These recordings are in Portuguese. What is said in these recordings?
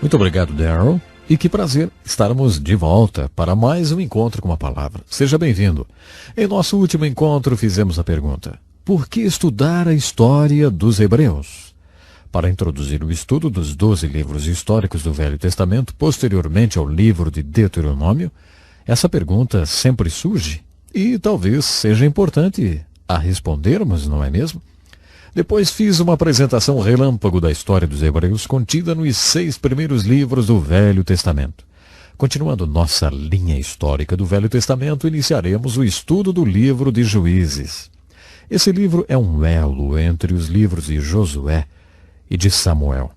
Muito obrigado, Darryl. E que prazer estarmos de volta para mais um encontro com a palavra. Seja bem-vindo. Em nosso último encontro fizemos a pergunta: por que estudar a história dos Hebreus? Para introduzir o estudo dos 12 livros históricos do Velho Testamento, posteriormente ao livro de Deuteronômio, essa pergunta sempre surge e talvez seja importante a respondermos, não é mesmo? Depois fiz uma apresentação relâmpago da história dos Hebreus contida nos 6 primeiros livros do Velho Testamento. Continuando nossa linha histórica do Velho Testamento, iniciaremos o estudo do livro de Juízes. Esse livro é um elo entre os livros de Josué e de Samuel.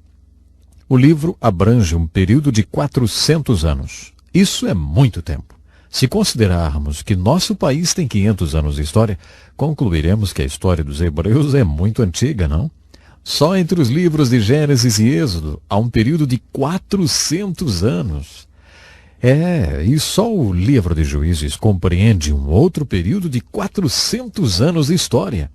O livro abrange um período de 400 anos. Isso é muito tempo. Se considerarmos que nosso país tem 500 anos de história, concluiremos que a história dos Hebreus é muito antiga, não? Só entre os livros de Gênesis e Êxodo há um período de 400 anos. E só o livro de Juízes compreende um outro período de 400 anos de história.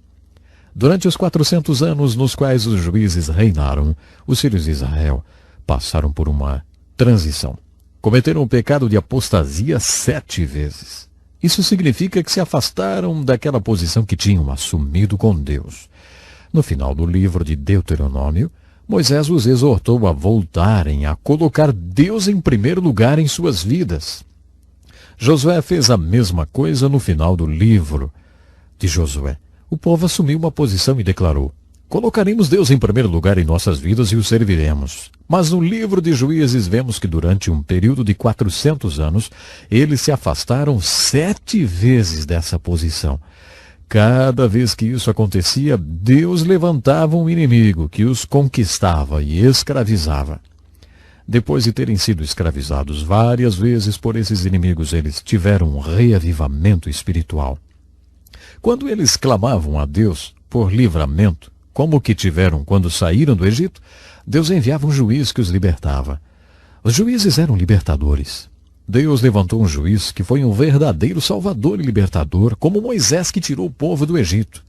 Durante os 400 anos nos quais os juízes reinaram, os filhos de Israel passaram por uma transição. Cometeram o pecado de apostasia 7 vezes. Isso significa que se afastaram daquela posição que tinham assumido com Deus. No final do livro de Deuteronômio, Moisés os exortou a voltarem a colocar Deus em primeiro lugar em suas vidas. Josué fez a mesma coisa no final do livro de Josué. O povo assumiu uma posição e declarou: colocaremos Deus em primeiro lugar em nossas vidas e o serviremos. Mas no livro de Juízes vemos que durante um período de 400 anos, eles se afastaram 7 vezes dessa posição. Cada vez que isso acontecia, Deus levantava um inimigo que os conquistava e escravizava. Depois de terem sido escravizados várias vezes por esses inimigos, eles tiveram um reavivamento espiritual. Quando eles clamavam a Deus por livramento, como o que tiveram quando saíram do Egito, Deus enviava um juiz que os libertava. Os juízes eram libertadores. Deus levantou um juiz que foi um verdadeiro salvador e libertador, como Moisés que tirou o povo do Egito.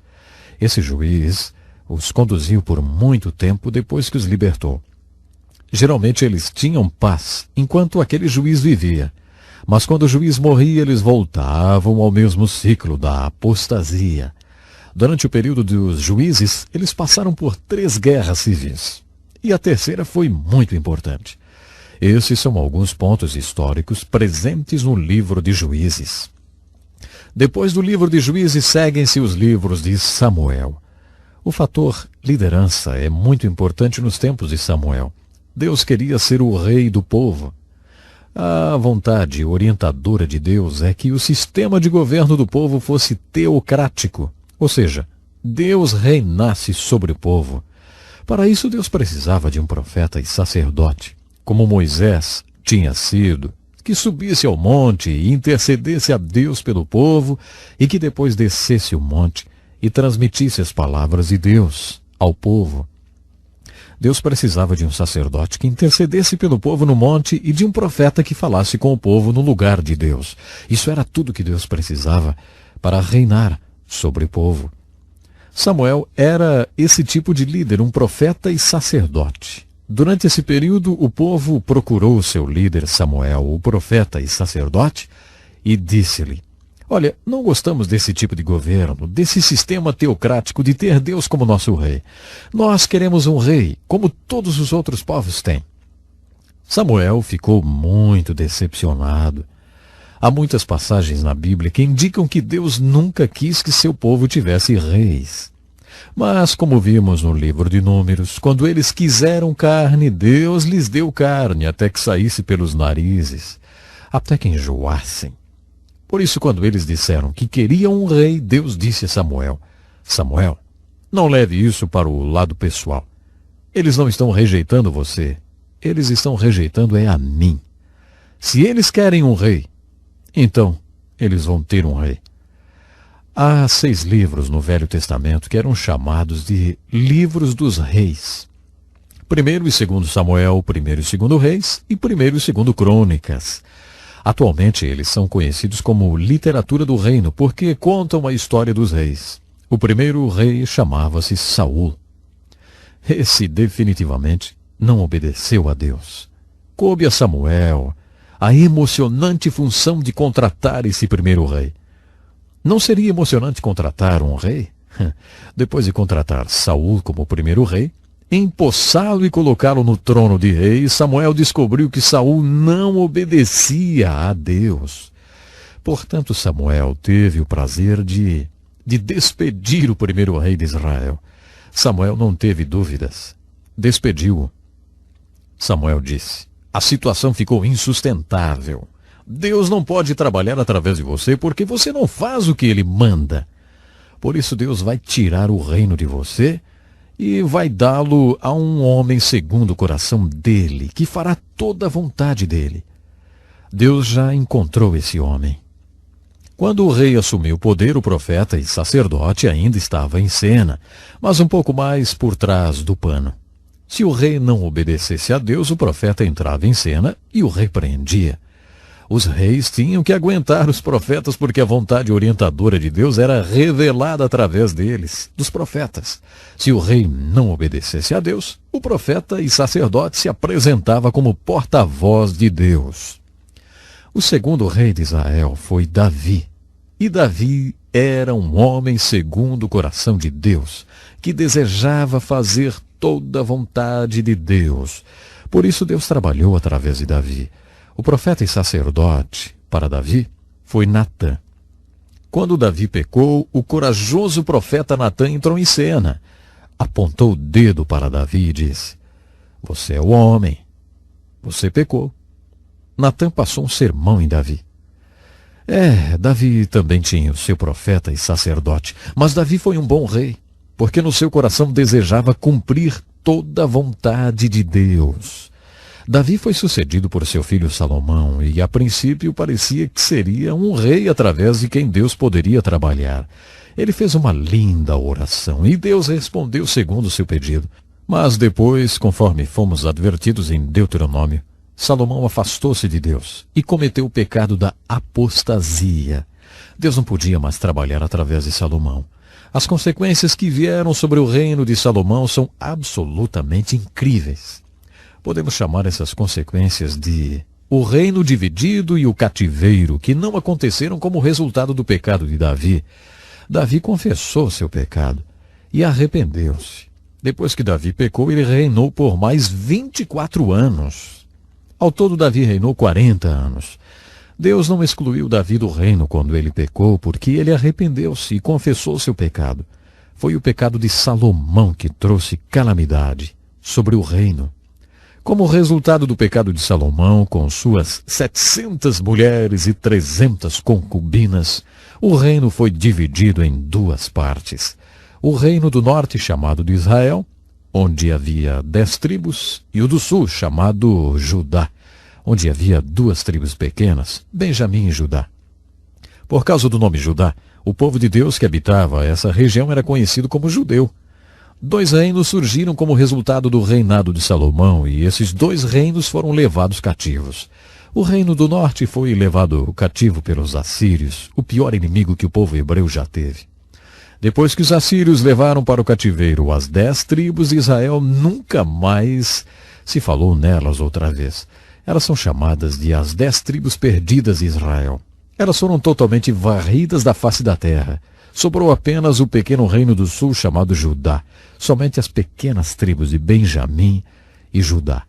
Esse juiz os conduziu por muito tempo depois que os libertou. Geralmente eles tinham paz enquanto aquele juiz vivia. Mas quando o juiz morria, eles voltavam ao mesmo ciclo da apostasia. Durante o período dos juízes, eles passaram por 3 guerras civis. E a terceira foi muito importante. Esses são alguns pontos históricos presentes no livro de Juízes. Depois do livro de Juízes, seguem-se os livros de Samuel. O fator liderança é muito importante nos tempos de Samuel. Deus queria ser o rei do povo. A vontade orientadora de Deus é que o sistema de governo do povo fosse teocrático. Ou seja, Deus reinasse sobre o povo. Para isso, Deus precisava de um profeta e sacerdote, como Moisés tinha sido, que subisse ao monte e intercedesse a Deus pelo povo e que depois descesse o monte e transmitisse as palavras de Deus ao povo. Deus precisava de um sacerdote que intercedesse pelo povo no monte e de um profeta que falasse com o povo no lugar de Deus. Isso era tudo que Deus precisava para reinar sobre o povo. Samuel era esse tipo de líder, um profeta e sacerdote. Durante esse período, o povo procurou seu líder Samuel, o profeta e sacerdote, e disse-lhe: olha, não gostamos desse tipo de governo, desse sistema teocrático de ter Deus como nosso rei. Nós queremos um rei, como todos os outros povos têm. Samuel ficou muito decepcionado. Há muitas passagens na Bíblia que indicam que Deus nunca quis que seu povo tivesse reis. Mas, como vimos no livro de Números, quando eles quiseram carne, Deus lhes deu carne até que saísse pelos narizes, até que enjoassem. Por isso, quando eles disseram que queriam um rei, Deus disse a Samuel: Samuel, não leve isso para o lado pessoal. Eles não estão rejeitando você, eles estão rejeitando a mim. Se eles querem um rei, então eles vão ter um rei. Há 6 livros no Velho Testamento que eram chamados de livros dos reis. 1º e 2º Samuel, 1º e 2º Reis e 1º e 2º Crônicas. Atualmente eles são conhecidos como literatura do reino porque contam a história dos reis. O primeiro rei chamava-se Saul. Esse definitivamente não obedeceu a Deus. coube a Samuel a emocionante função de contratar esse primeiro rei. Não seria emocionante contratar um rei? Depois de contratar Saul como primeiro rei, empossá-lo e colocá-lo no trono de rei, Samuel descobriu que Saul não obedecia a Deus. Portanto, Samuel teve o prazer de despedir o primeiro rei de Israel. Samuel não teve dúvidas. Despediu-o. Samuel disse: a situação ficou insustentável. Deus não pode trabalhar através de você porque você não faz o que ele manda. Por isso Deus vai tirar o reino de você e vai dá-lo a um homem segundo o coração dele, que fará toda a vontade dele. Deus já encontrou esse homem. Quando o rei assumiu o poder, o profeta e sacerdote ainda estava em cena, mas um pouco mais por trás do pano. Se o rei não obedecesse a Deus, o profeta entrava em cena e o repreendia. Os reis tinham que aguentar os profetas porque a vontade orientadora de Deus era revelada através deles, dos profetas. Se o rei não obedecesse a Deus, o profeta e sacerdote se apresentava como porta-voz de Deus. O segundo rei de Israel foi Davi. E Davi era um homem segundo o coração de Deus, que desejava fazer toda a vontade de Deus. Por isso Deus trabalhou através de Davi. O profeta e sacerdote para Davi foi Natã. Quando Davi pecou, o corajoso profeta Natã entrou em cena, apontou o dedo para Davi e disse: você é o homem, você pecou. Natã passou um sermão em Davi. Davi também tinha o seu profeta e sacerdote, mas Davi foi um bom rei, porque no seu coração desejava cumprir toda a vontade de Deus. Davi foi sucedido por seu filho Salomão e, a princípio, parecia que seria um rei através de quem Deus poderia trabalhar. Ele fez uma linda oração e Deus respondeu segundo o seu pedido. Mas depois, conforme fomos advertidos em Deuteronômio, Salomão afastou-se de Deus e cometeu o pecado da apostasia. Deus não podia mais trabalhar através de Salomão. As consequências que vieram sobre o reino de Salomão são absolutamente incríveis. Podemos chamar essas consequências de o reino dividido e o cativeiro, que não aconteceram como resultado do pecado de Davi. Davi confessou seu pecado e arrependeu-se. Depois que Davi pecou, ele reinou por mais 24 anos. Ao todo, Davi reinou 40 anos. Deus não excluiu Davi do reino quando ele pecou, porque ele arrependeu-se e confessou seu pecado. Foi o pecado de Salomão que trouxe calamidade sobre o reino. Como resultado do pecado de Salomão, com suas 700 mulheres e 300 concubinas, o reino foi dividido em duas partes. O reino do norte, chamado de Israel, onde havia 10 tribos, e o do sul, chamado Judá, onde havia 2 tribos pequenas, Benjamim e Judá. Por causa do nome Judá, o povo de Deus que habitava essa região era conhecido como judeu. 2 reinos surgiram como resultado do reinado de Salomão, e esses 2 reinos foram levados cativos. O reino do norte foi levado cativo pelos assírios, o pior inimigo que o povo hebreu já teve. Depois que os assírios levaram para o cativeiro as 10 tribos de Israel, nunca mais se falou nelas outra vez. Elas são chamadas de as 10 tribos perdidas de Israel. Elas foram totalmente varridas da face da terra. Sobrou apenas o pequeno reino do sul chamado Judá, somente as pequenas tribos de Benjamim e Judá.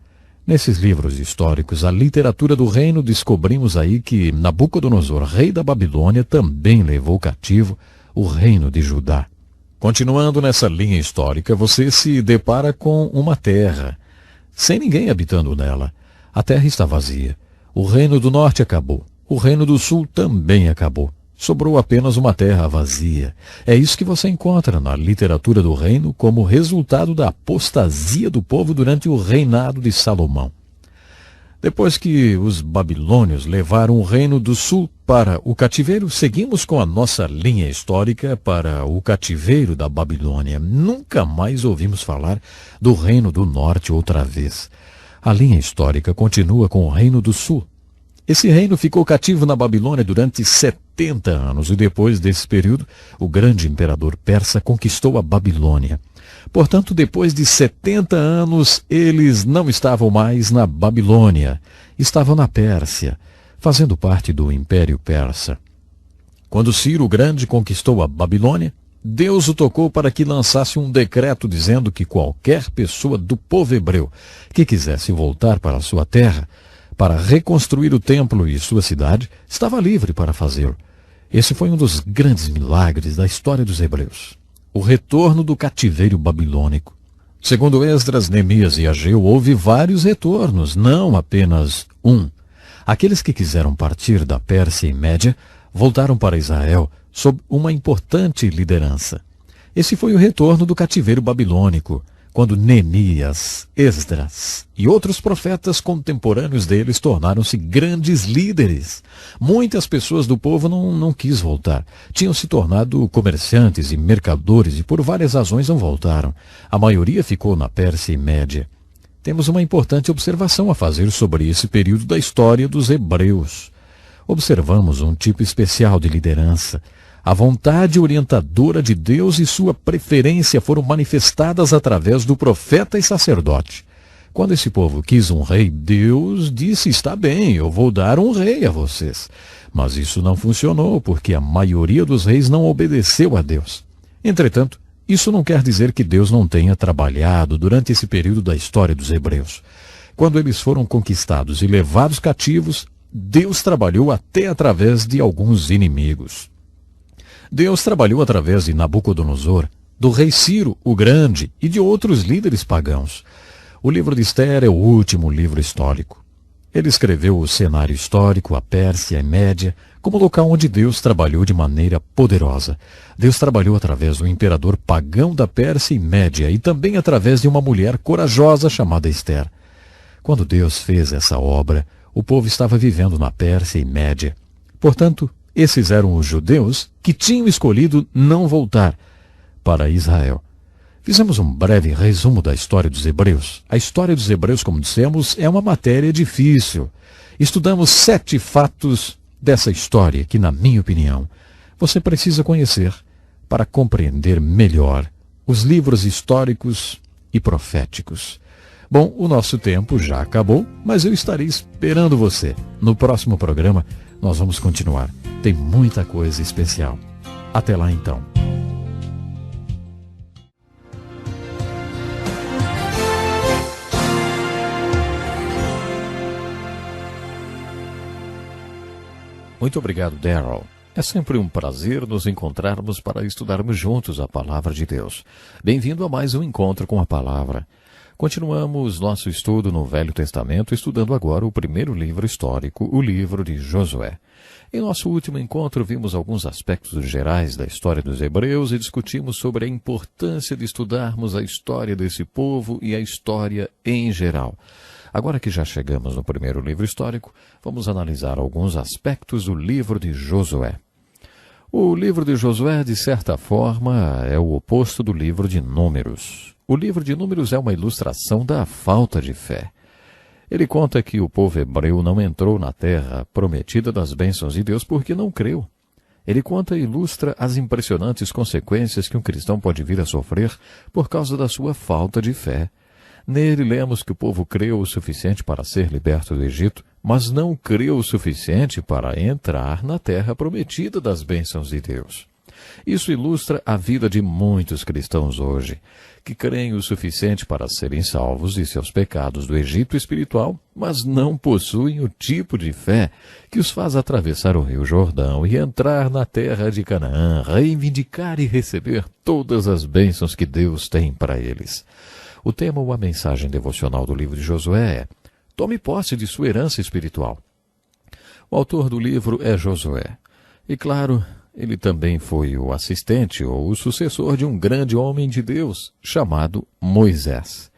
Nesses livros históricos, a literatura do reino, descobrimos aí que Nabucodonosor, rei da Babilônia, também levou cativo o reino de Judá. Continuando nessa linha histórica, você se depara com uma terra, sem ninguém habitando nela. A terra está vazia. O reino do norte acabou. O reino do sul também acabou. Sobrou apenas uma terra vazia. É isso que você encontra na literatura do reino como resultado da apostasia do povo durante o reinado de Salomão. Depois que os babilônios levaram o reino do sul para o cativeiro, seguimos com a nossa linha histórica para o cativeiro da Babilônia. Nunca mais ouvimos falar do reino do norte outra vez. A linha histórica continua com o reino do sul. Esse reino ficou cativo na Babilônia durante 70 70 anos, e depois desse período, o grande imperador persa conquistou a Babilônia. Portanto, depois de 70 anos, eles não estavam mais na Babilônia, estavam na Pérsia, fazendo parte do Império Persa. Quando Ciro o Grande conquistou a Babilônia, Deus o tocou para que lançasse um decreto dizendo que qualquer pessoa do povo hebreu que quisesse voltar para a sua terra, para reconstruir o templo e sua cidade, estava livre para fazê-lo. Esse foi um dos grandes milagres da história dos hebreus. O retorno do cativeiro babilônico. Segundo Esdras, Neemias e Ageu, houve vários retornos, não apenas um. Aqueles que quiseram partir da Pérsia e Média voltaram para Israel sob uma importante liderança. Esse foi o retorno do cativeiro babilônico, quando Neemias, Esdras e outros profetas contemporâneos deles tornaram-se grandes líderes. Muitas pessoas do povo não quis voltar. Tinham se tornado comerciantes e mercadores e por várias razões não voltaram. A maioria ficou na Pérsia e Média. Temos uma importante observação a fazer sobre esse período da história dos hebreus. Observamos um tipo especial de liderança. A vontade orientadora de Deus e sua preferência foram manifestadas através do profeta e sacerdote. Quando esse povo quis um rei, Deus disse: está bem, eu vou dar um rei a vocês. Mas isso não funcionou, porque a maioria dos reis não obedeceu a Deus. Entretanto, isso não quer dizer que Deus não tenha trabalhado durante esse período da história dos hebreus. Quando eles foram conquistados e levados cativos, Deus trabalhou até através de alguns inimigos. Deus trabalhou através de Nabucodonosor, do rei Ciro o Grande e de outros líderes pagãos. O livro de Esther é o último livro histórico. Ele escreveu o cenário histórico, a Pérsia e Média, como local onde Deus trabalhou de maneira poderosa. Deus trabalhou através do imperador pagão da Pérsia e Média e também através de uma mulher corajosa chamada Esther. Quando Deus fez essa obra, o povo estava vivendo na Pérsia e Média. Portanto, esses eram os judeus que tinham escolhido não voltar para Israel. Fizemos um breve resumo da história dos hebreus. A história dos hebreus, como dissemos, é uma matéria difícil. Estudamos 7 fatos dessa história que, na minha opinião, você precisa conhecer para compreender melhor os livros históricos e proféticos. Bom, o nosso tempo já acabou, mas eu estarei esperando você. No próximo programa, nós vamos continuar. Tem muita coisa especial. Até lá, então. Muito obrigado, Darrell. É sempre um prazer nos encontrarmos para estudarmos juntos a Palavra de Deus. Bem-vindo a mais um Encontro com a Palavra. Continuamos nosso estudo no Velho Testamento, estudando agora o primeiro livro histórico, o livro de Josué. Em nosso último encontro, vimos alguns aspectos gerais da história dos hebreus e discutimos sobre a importância de estudarmos a história desse povo e a história em geral. Agora que já chegamos no primeiro livro histórico, vamos analisar alguns aspectos do livro de Josué. O livro de Josué, de certa forma, é o oposto do livro de Números. O livro de Números é uma ilustração da falta de fé. Ele conta que o povo hebreu não entrou na terra prometida das bênçãos de Deus porque não creu. Ele conta e ilustra as impressionantes consequências que um cristão pode vir a sofrer por causa da sua falta de fé. Nele lemos que o povo creu o suficiente para ser liberto do Egito, mas não creu o suficiente para entrar na terra prometida das bênçãos de Deus. Isso ilustra a vida de muitos cristãos hoje, que creem o suficiente para serem salvos de seus pecados do Egito espiritual, mas não possuem o tipo de fé que os faz atravessar o Rio Jordão e entrar na terra de Canaã, reivindicar e receber todas as bênçãos que Deus tem para eles. O tema ou a mensagem devocional do livro de Josué é: tome posse de sua herança espiritual. O autor do livro é Josué. E claro, ele também foi o assistente ou o sucessor de um grande homem de Deus chamado Moisés.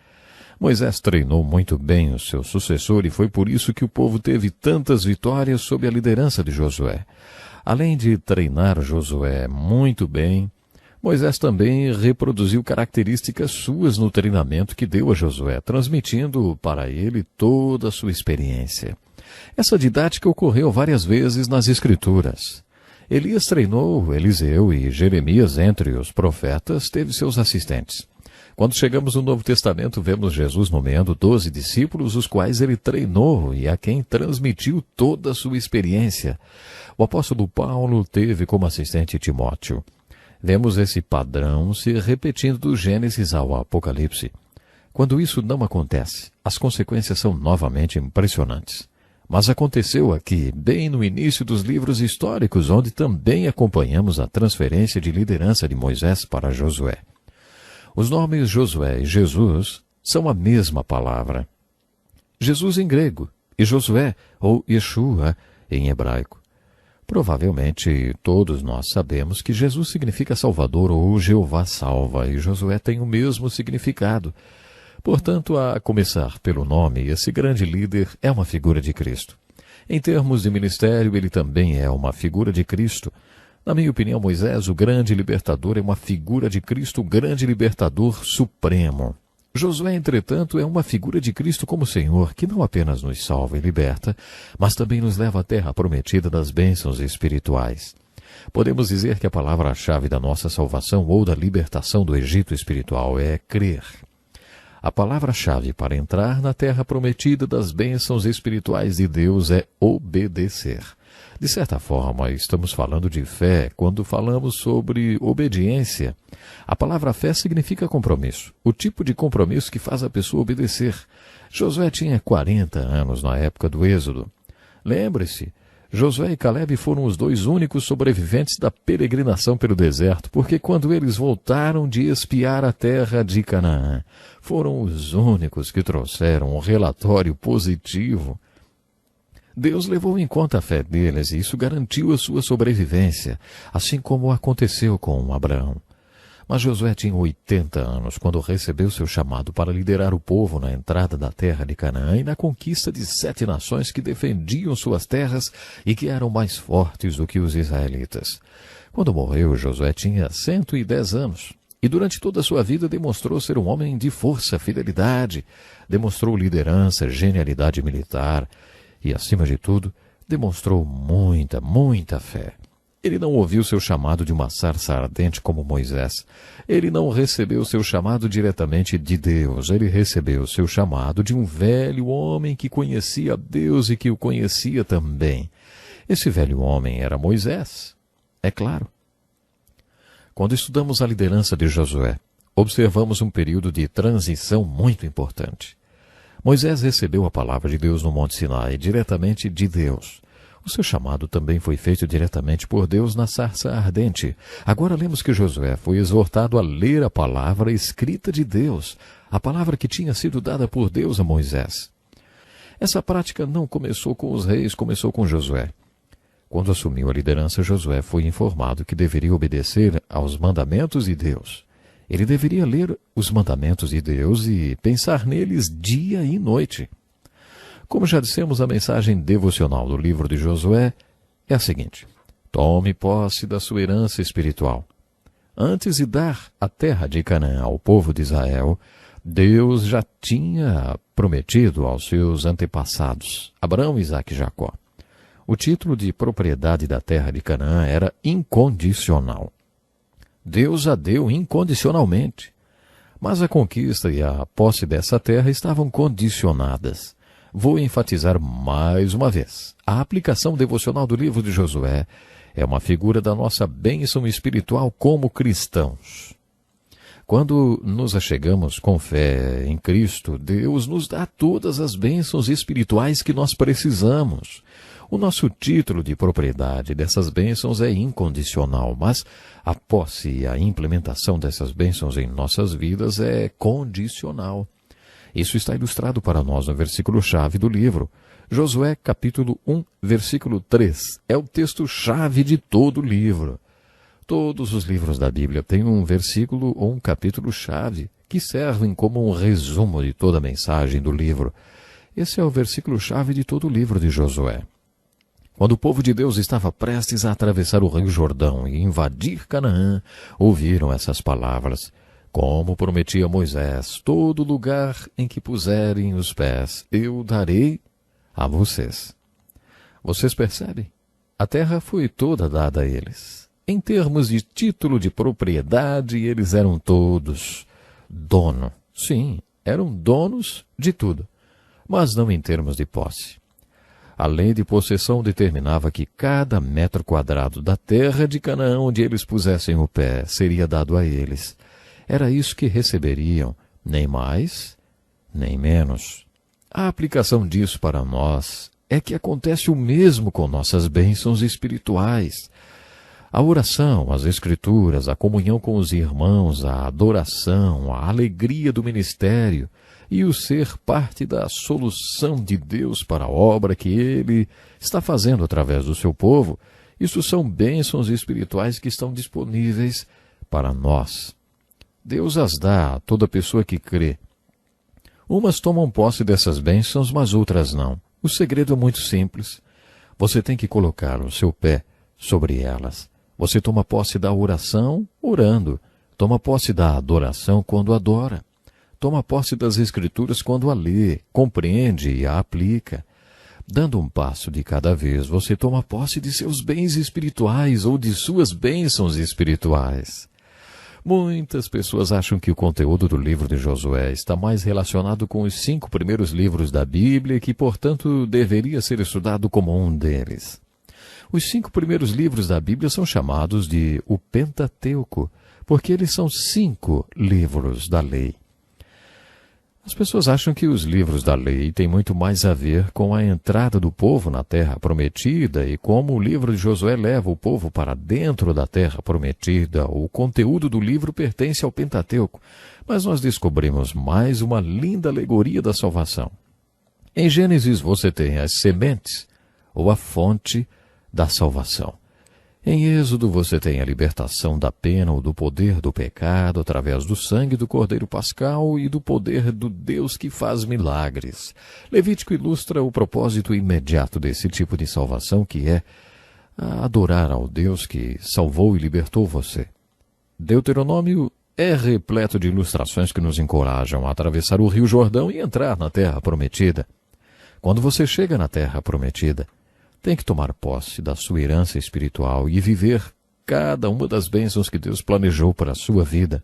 Moisés treinou muito bem o seu sucessor e foi por isso que o povo teve tantas vitórias sob a liderança de Josué. Além de treinar Josué muito bem, Moisés também reproduziu características suas no treinamento que deu a Josué, transmitindo para ele toda a sua experiência. Essa didática ocorreu várias vezes nas Escrituras. Elias treinou Eliseu e Jeremias, entre os profetas, teve seus assistentes. Quando chegamos no Novo Testamento, vemos Jesus nomeando 12 discípulos, os quais ele treinou e a quem transmitiu toda a sua experiência. O apóstolo Paulo teve como assistente Timóteo. Vemos esse padrão se repetindo do Gênesis ao Apocalipse. Quando isso não acontece, as consequências são novamente impressionantes. Mas aconteceu aqui, bem no início dos livros históricos, onde também acompanhamos a transferência de liderança de Moisés para Josué. Os nomes Josué e Jesus são a mesma palavra. Jesus em grego e Josué, ou Yeshua, em hebraico. Provavelmente todos nós sabemos que Jesus significa Salvador ou Jeová salva, e Josué tem o mesmo significado. Portanto, a começar pelo nome, esse grande líder é uma figura de Cristo. Em termos de ministério, ele também é uma figura de Cristo. Na minha opinião, Moisés, o grande libertador, é uma figura de Cristo, o grande libertador supremo. Josué, entretanto, é uma figura de Cristo como Senhor, que não apenas nos salva e liberta, mas também nos leva à terra prometida das bênçãos espirituais. Podemos dizer que a palavra-chave da nossa salvação ou da libertação do Egito espiritual é crer. A palavra-chave para entrar na terra prometida das bênçãos espirituais de Deus é obedecer. De certa forma, estamos falando de fé quando falamos sobre obediência. A palavra fé significa compromisso, o tipo de compromisso que faz a pessoa obedecer. Josué tinha 40 anos na época do Êxodo. Lembre-se, Josué e Calebe foram os dois únicos sobreviventes da peregrinação pelo deserto, porque quando eles voltaram de espiar a terra de Canaã, foram os únicos que trouxeram um relatório positivo. Deus levou em conta a fé deles e isso garantiu a sua sobrevivência, assim como aconteceu com Abraão. Mas Josué tinha 80 anos quando recebeu seu chamado para liderar o povo na entrada da terra de Canaã e na conquista de 7 nações que defendiam suas terras e que eram mais fortes do que os israelitas. Quando morreu, Josué tinha 110 anos. E durante toda a sua vida demonstrou ser um homem de força, fidelidade, demonstrou liderança, genialidade militar, e, acima de tudo, demonstrou muita fé. Ele não ouviu seu chamado de uma sarça ardente como Moisés. Ele não recebeu seu chamado diretamente de Deus. Ele recebeu seu chamado de um velho homem que conhecia Deus e que o conhecia também. Esse velho homem era Moisés, é claro. Quando estudamos a liderança de Josué, observamos um período de transição muito importante. Moisés recebeu a palavra de Deus no Monte Sinai, diretamente de Deus. O seu chamado também foi feito diretamente por Deus na sarça ardente. Agora lemos que Josué foi exortado a ler a palavra escrita de Deus, a palavra que tinha sido dada por Deus a Moisés. Essa prática não começou com os reis, começou com Josué. Quando assumiu a liderança, Josué foi informado que deveria obedecer aos mandamentos de Deus. Ele deveria ler os mandamentos de Deus e pensar neles dia e noite. Como já dissemos, a mensagem devocional do livro de Josué é a seguinte: tome posse da sua herança espiritual. Antes de dar a terra de Canaã ao povo de Israel, Deus já tinha prometido aos seus antepassados, Abraão, Isaque e Jacó. O título de propriedade da terra de Canaã era incondicional. Deus a deu incondicionalmente. Mas a conquista e a posse dessa terra estavam condicionadas. Vou enfatizar mais uma vez. A aplicação devocional do livro de Josué é uma figura da nossa bênção espiritual como cristãos. Quando nos achegamos com fé em Cristo, Deus nos dá todas as bênçãos espirituais que nós precisamos. O nosso título de propriedade dessas bênçãos é incondicional, mas a posse e a implementação dessas bênçãos em nossas vidas é condicional. Isso está ilustrado para nós no versículo-chave do livro. Josué, capítulo 1, versículo 3. É o texto-chave de todo o livro. Todos os livros da Bíblia têm um versículo ou um capítulo-chave que servem como um resumo de toda a mensagem do livro. Esse é o versículo-chave de todo o livro de Josué. Quando o povo de Deus estava prestes a atravessar o Rio Jordão e invadir Canaã, ouviram essas palavras: como prometia Moisés, todo lugar em que puserem os pés, eu darei a vocês. Vocês percebem? A terra foi toda dada a eles. Em termos de título de propriedade, eles eram todos dono. Sim, eram donos de tudo, mas não em termos de posse. A lei de possessão determinava que cada metro quadrado da terra de Canaã onde eles pusessem o pé seria dado a eles. Era isso que receberiam, nem mais, nem menos. A aplicação disso para nós é que acontece o mesmo com nossas bênçãos espirituais. A oração, as escrituras, a comunhão com os irmãos, a adoração, a alegria do ministério e o ser parte da solução de Deus para a obra que Ele está fazendo através do seu povo, isso são bênçãos espirituais que estão disponíveis para nós. Deus as dá a toda pessoa que crê. Umas tomam posse dessas bênçãos, mas outras não. O segredo é muito simples. Você tem que colocar o seu pé sobre elas. Você toma posse da oração orando. Toma posse da adoração quando adora. Toma posse das Escrituras quando a lê, compreende e a aplica. Dando um passo de cada vez, você toma posse de seus bens espirituais ou de suas bênçãos espirituais. Muitas pessoas acham que o conteúdo do livro de Josué está mais relacionado com os 5 primeiros livros da Bíblia e que, portanto, deveria ser estudado como um deles. Os 5 primeiros livros da Bíblia são chamados de o Pentateuco, porque eles são 5 livros da lei. As pessoas acham que os livros da lei têm muito mais a ver com a entrada do povo na terra prometida e como o livro de Josué leva o povo para dentro da terra prometida. O conteúdo do livro pertence ao Pentateuco, mas nós descobrimos mais uma linda alegoria da salvação. Em Gênesis você tem as sementes, ou a fonte da salvação. Em Êxodo você tem a libertação da pena ou do poder do pecado através do sangue do Cordeiro Pascal e do poder do Deus que faz milagres. Levítico ilustra o propósito imediato desse tipo de salvação, que é adorar ao Deus que salvou e libertou você. Deuteronômio é repleto de ilustrações que nos encorajam a atravessar o Rio Jordão e entrar na Terra Prometida. Quando você chega na Terra Prometida, tem que tomar posse da sua herança espiritual e viver cada uma das bênçãos que Deus planejou para a sua vida.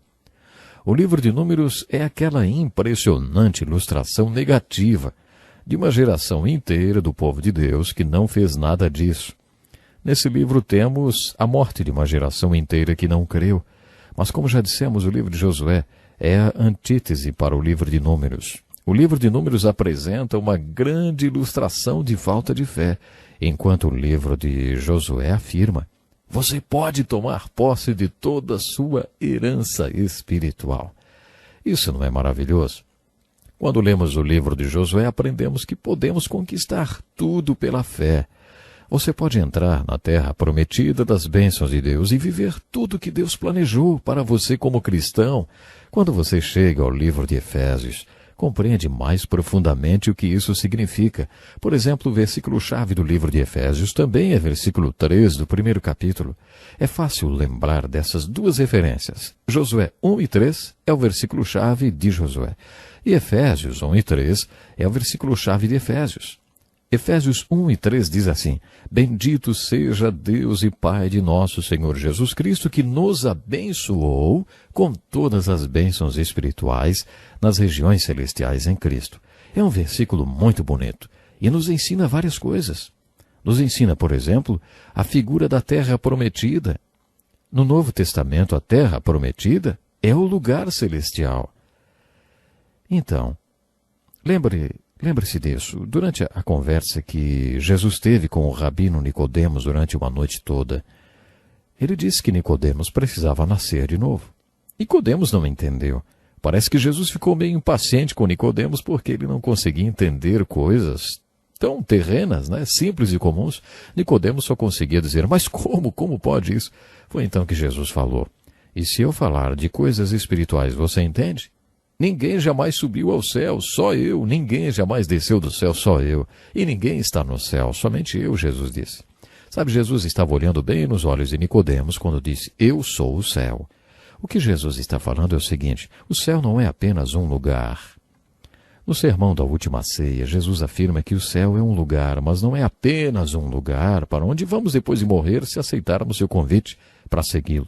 O livro de Números é aquela impressionante ilustração negativa de uma geração inteira do povo de Deus que não fez nada disso. Nesse livro temos a morte de uma geração inteira que não creu, mas como já dissemos, o livro de Josué é a antítese para o livro de Números. O livro de Números apresenta uma grande ilustração de falta de fé, enquanto o livro de Josué afirma: você pode tomar posse de toda a sua herança espiritual. Isso não é maravilhoso? Quando lemos o livro de Josué, aprendemos que podemos conquistar tudo pela fé. Você pode entrar na terra prometida das bênçãos de Deus e viver tudo que Deus planejou para você como cristão. Quando você chega ao livro de Efésios, compreende mais profundamente o que isso significa. Por exemplo, o versículo-chave do livro de Efésios também é versículo 3 do primeiro capítulo. É fácil lembrar dessas duas referências. Josué 1 e 3 é o versículo-chave de Josué. E Efésios 1 e 3 é o versículo-chave de Efésios. Efésios 1 e 3 diz assim: bendito seja Deus e Pai de nosso Senhor Jesus Cristo, que nos abençoou com todas as bênçãos espirituais nas regiões celestiais em Cristo. É um versículo muito bonito e nos ensina várias coisas. Nos ensina, por exemplo, a figura da terra prometida. No Novo Testamento, a terra prometida é o lugar celestial. Então, lembre-se disso. Durante a conversa que Jesus teve com o rabino Nicodemos durante uma noite toda, ele disse que Nicodemos precisava nascer de novo. Nicodemos não entendeu. Parece que Jesus ficou meio impaciente com Nicodemos porque ele não conseguia entender coisas tão terrenas, simples e comuns. Nicodemos só conseguia dizer: mas como pode isso? Foi então que Jesus falou: e se eu falar de coisas espirituais, você entende? Ninguém jamais subiu ao céu, só eu. Ninguém jamais desceu do céu, só eu. E ninguém está no céu, somente eu, Jesus disse. Sabe, Jesus estava olhando bem nos olhos de Nicodemos quando disse: eu sou o céu. O que Jesus está falando é o seguinte: o céu não é apenas um lugar. No sermão da última ceia, Jesus afirma que o céu é um lugar, mas não é apenas um lugar para onde vamos depois de morrer se aceitarmos seu convite para segui-lo.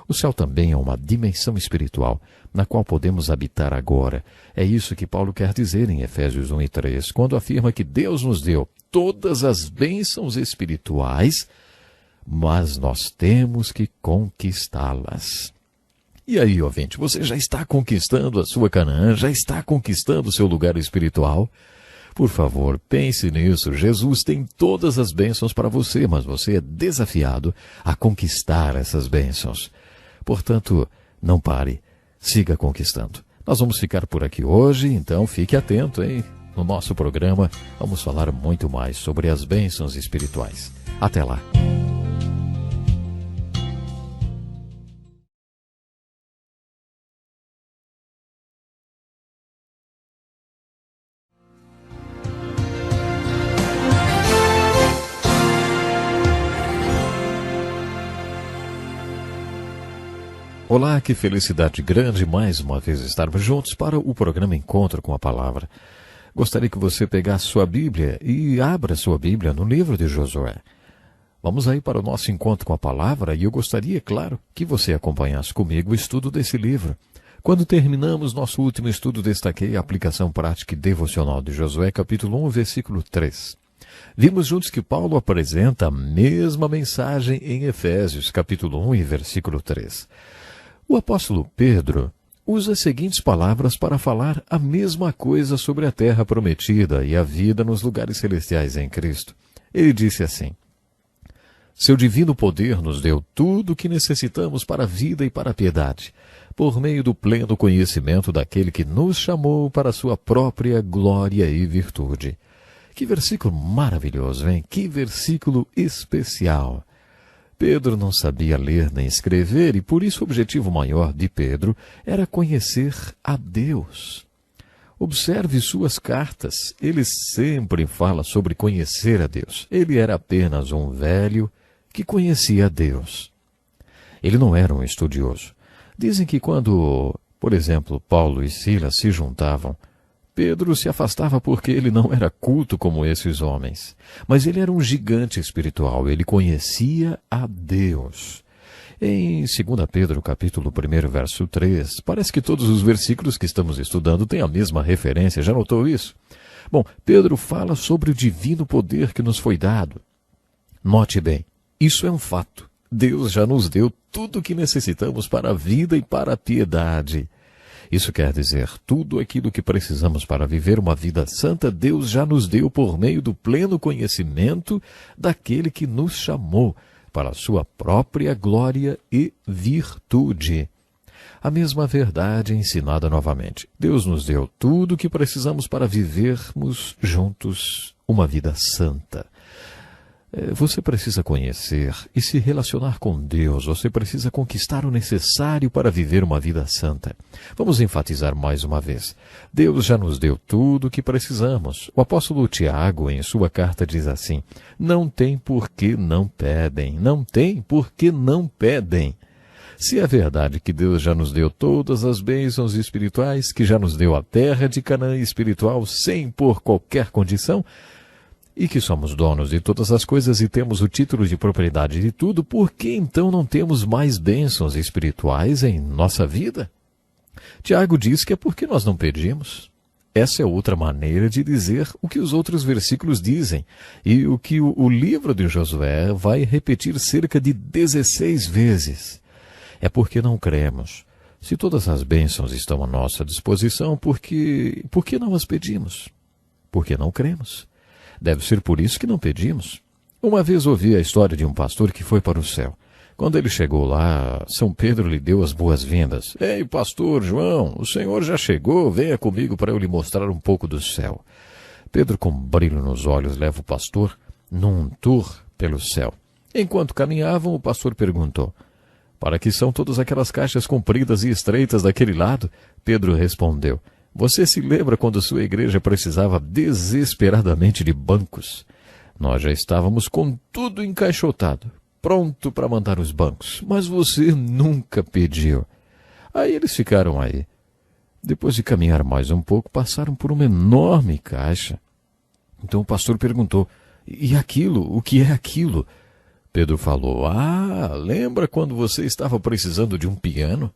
O céu também é uma dimensão espiritual, na qual podemos habitar agora. É isso que Paulo quer dizer em Efésios 1 e 3, quando afirma que Deus nos deu todas as bênçãos espirituais, mas nós temos que conquistá-las. E aí, ouvinte, você já está conquistando a sua Canaã? Já está conquistando o seu lugar espiritual? Por favor, pense nisso. Jesus tem todas as bênçãos para você, mas você é desafiado a conquistar essas bênçãos. Portanto, não pare, siga conquistando. Nós vamos ficar por aqui hoje, então fique atento, hein? No nosso programa, vamos falar muito mais sobre as bênçãos espirituais. Até lá! Olá, que felicidade grande mais uma vez estarmos juntos para o programa Encontro com a Palavra. Gostaria que você pegasse sua Bíblia e abra sua Bíblia no livro de Josué. Vamos aí para o nosso Encontro com a Palavra e eu gostaria, claro, que você acompanhasse comigo o estudo desse livro. Quando terminamos nosso último estudo, destaquei a aplicação prática e devocional de Josué, capítulo 1, versículo 3. Vimos juntos que Paulo apresenta a mesma mensagem em Efésios, capítulo 1 e versículo 3. O apóstolo Pedro usa as seguintes palavras para falar a mesma coisa sobre a terra prometida e a vida nos lugares celestiais em Cristo. Ele disse assim: seu divino poder nos deu tudo o que necessitamos para a vida e para a piedade, por meio do pleno conhecimento daquele que nos chamou para a sua própria glória e virtude. Que versículo maravilhoso, hein? Que versículo especial! Pedro não sabia ler nem escrever e por isso o objetivo maior de Pedro era conhecer a Deus. Observe suas cartas, ele sempre fala sobre conhecer a Deus. Ele era apenas um velho que conhecia a Deus. Ele não era um estudioso. Dizem que quando, por exemplo, Paulo e Silas se juntavam, Pedro se afastava porque ele não era culto como esses homens. Mas ele era um gigante espiritual, ele conhecia a Deus. Em 2 Pedro, capítulo 1, verso 3, parece que todos os versículos que estamos estudando têm a mesma referência, já notou isso? Bom, Pedro fala sobre o divino poder que nos foi dado. Note bem, isso é um fato. Deus já nos deu tudo o que necessitamos para a vida e para a piedade. Isso quer dizer, tudo aquilo que precisamos para viver uma vida santa, Deus já nos deu por meio do pleno conhecimento daquele que nos chamou para a sua própria glória e virtude. A mesma verdade ensinada novamente. Deus nos deu tudo o que precisamos para vivermos juntos uma vida santa. Você precisa conhecer e se relacionar com Deus. Você precisa conquistar o necessário para viver uma vida santa. Vamos enfatizar mais uma vez. Deus já nos deu tudo o que precisamos. O apóstolo Tiago, em sua carta, diz assim: não tem por que não pedem. Não tem por que não pedem. Se é verdade que Deus já nos deu todas as bênçãos espirituais, que já nos deu a terra de Canaã espiritual sem por qualquer condição, e que somos donos de todas as coisas e temos o título de propriedade de tudo, por que então não temos mais bênçãos espirituais em nossa vida? Tiago diz que é porque nós não pedimos. Essa é outra maneira de dizer o que os outros versículos dizem, e o que o livro de Josué vai repetir cerca de 16 vezes. É porque não cremos. Se todas as bênçãos estão à nossa disposição, por que não as pedimos? Porque não cremos. Deve ser por isso que não pedimos. Uma vez ouvi a história de um pastor que foi para o céu. Quando ele chegou lá, São Pedro lhe deu as boas-vindas. Ei, pastor João, o senhor já chegou? Venha comigo para eu lhe mostrar um pouco do céu. Pedro, com brilho nos olhos, leva o pastor num tour pelo céu. Enquanto caminhavam, o pastor perguntou: para que são todas aquelas caixas compridas e estreitas daquele lado? Pedro respondeu: você se lembra quando sua igreja precisava desesperadamente de bancos? Nós já estávamos com tudo encaixotado, pronto para mandar os bancos, mas você nunca pediu. Aí eles ficaram aí. Depois de caminhar mais um pouco, passaram por uma enorme caixa. Então o pastor perguntou: "E aquilo? O que é aquilo?" Pedro falou: "Ah, lembra quando você estava precisando de um piano?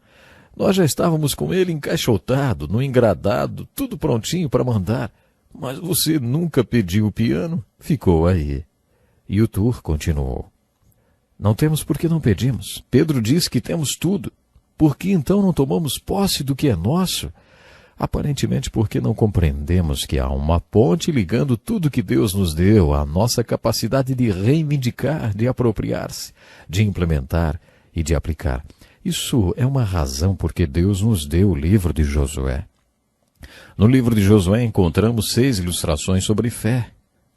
Nós já estávamos com ele encaixotado, no engradado, tudo prontinho para mandar. Mas você nunca pediu o piano? Ficou aí." E o tour continuou. "Não temos porque não pedimos. Pedro diz que temos tudo. Por que então não tomamos posse do que é nosso? Aparentemente porque não compreendemos que há uma ponte ligando tudo que Deus nos deu à nossa capacidade de reivindicar, de apropriar-se, de implementar e de aplicar. Isso é uma razão porque Deus nos deu o livro de Josué. No livro de Josué encontramos 6 ilustrações sobre fé.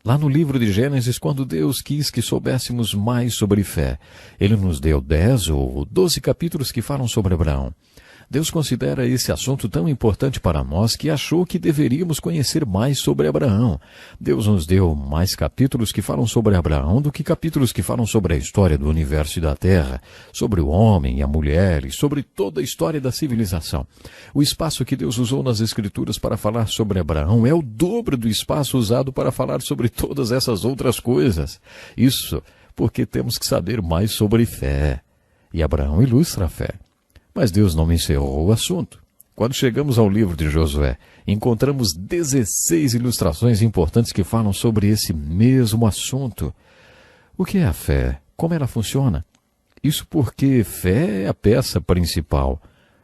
Lá no livro de Gênesis, quando Deus quis que soubéssemos mais sobre fé, Ele nos deu 10 ou 12 capítulos que falam sobre Abraão. Deus considera esse assunto tão importante para nós que achou que deveríamos conhecer mais sobre Abraão. Deus nos deu mais capítulos que falam sobre Abraão do que capítulos que falam sobre a história do universo e da Terra, sobre o homem e a mulher e sobre toda a história da civilização. O espaço que Deus usou nas Escrituras para falar sobre Abraão é o dobro do espaço usado para falar sobre todas essas outras coisas. Isso porque temos que saber mais sobre fé. E Abraão ilustra a fé. Mas Deus não encerrou o assunto. Quando chegamos ao livro de Josué, encontramos 16 ilustrações importantes que falam sobre esse mesmo assunto. O que é a fé? Como ela funciona? Isso porque fé é a peça principal.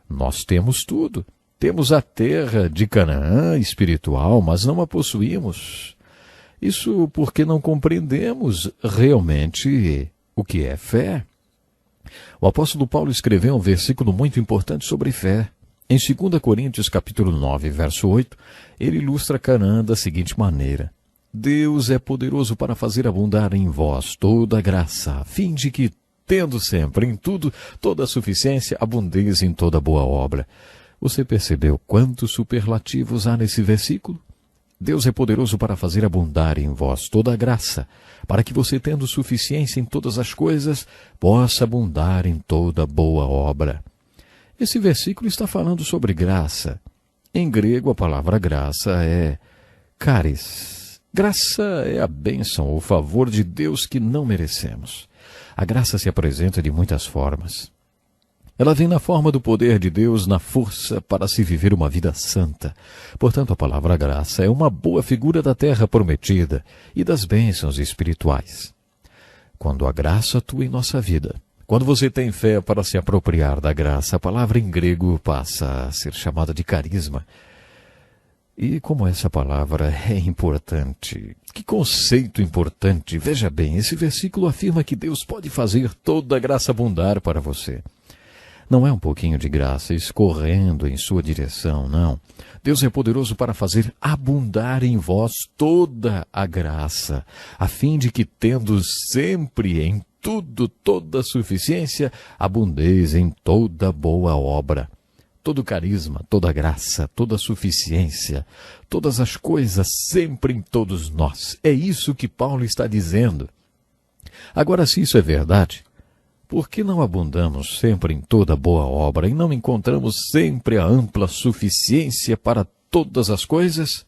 Nós temos tudo. Temos a terra de Canaã espiritual, mas não a possuímos. Isso porque não compreendemos realmente o que é fé. O apóstolo Paulo escreveu um versículo muito importante sobre fé. Em 2 Coríntios capítulo 9, verso 8, ele ilustra Canaã da seguinte maneira: Deus é poderoso para fazer abundar em vós toda a graça, a fim de que, tendo sempre em tudo toda a suficiência, abundeis em toda boa obra. Você percebeu quantos superlativos há nesse versículo? Deus é poderoso para fazer abundar em vós toda a graça, para que você, tendo suficiência em todas as coisas, possa abundar em toda boa obra. Esse versículo está falando sobre graça. Em grego, a palavra graça é charis. Graça é a bênção, o favor de Deus que não merecemos. A graça se apresenta de muitas formas. Ela vem na forma do poder de Deus, na força para se viver uma vida santa. Portanto, a palavra graça é uma boa figura da terra prometida e das bênçãos espirituais. Quando a graça atua em nossa vida, quando você tem fé para se apropriar da graça, a palavra em grego passa a ser chamada de carisma. E como essa palavra é importante, que conceito importante! Veja bem, esse versículo afirma que Deus pode fazer toda a graça abundar para você. Não é um pouquinho de graça escorrendo em sua direção, não. Deus é poderoso para fazer abundar em vós toda a graça, a fim de que, tendo sempre em tudo toda a suficiência, abundeis em toda boa obra. Todo carisma, toda graça, toda suficiência, todas as coisas sempre em todos nós. É isso que Paulo está dizendo. Agora, se isso é verdade, por que não abundamos sempre em toda boa obra e não encontramos sempre a ampla suficiência para todas as coisas?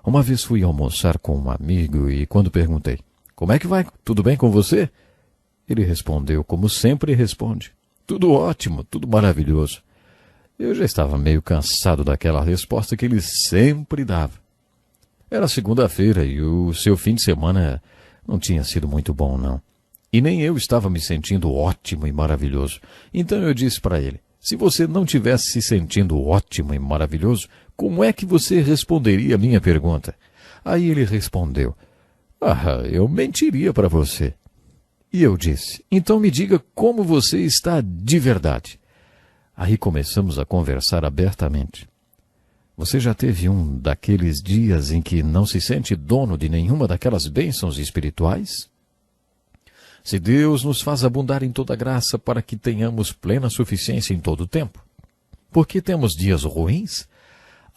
Uma vez fui almoçar com um amigo e quando perguntei: "Como é que vai? Tudo bem com você?" Ele respondeu como sempre responde: "Tudo ótimo, tudo maravilhoso." Eu já estava meio cansado daquela resposta que ele sempre dava. Era segunda-feira e o seu fim de semana não tinha sido muito bom, não. E nem eu estava me sentindo ótimo e maravilhoso. Então eu disse para ele: se você não tivesse se sentindo ótimo e maravilhoso, como é que você responderia a minha pergunta? Aí ele respondeu: eu mentiria para você. E eu disse: então me diga como você está de verdade. Aí começamos a conversar abertamente. Você já teve um daqueles dias em que não se sente dono de nenhuma daquelas bênçãos espirituais? Se Deus nos faz abundar em toda graça para que tenhamos plena suficiência em todo o tempo, por que temos dias ruins?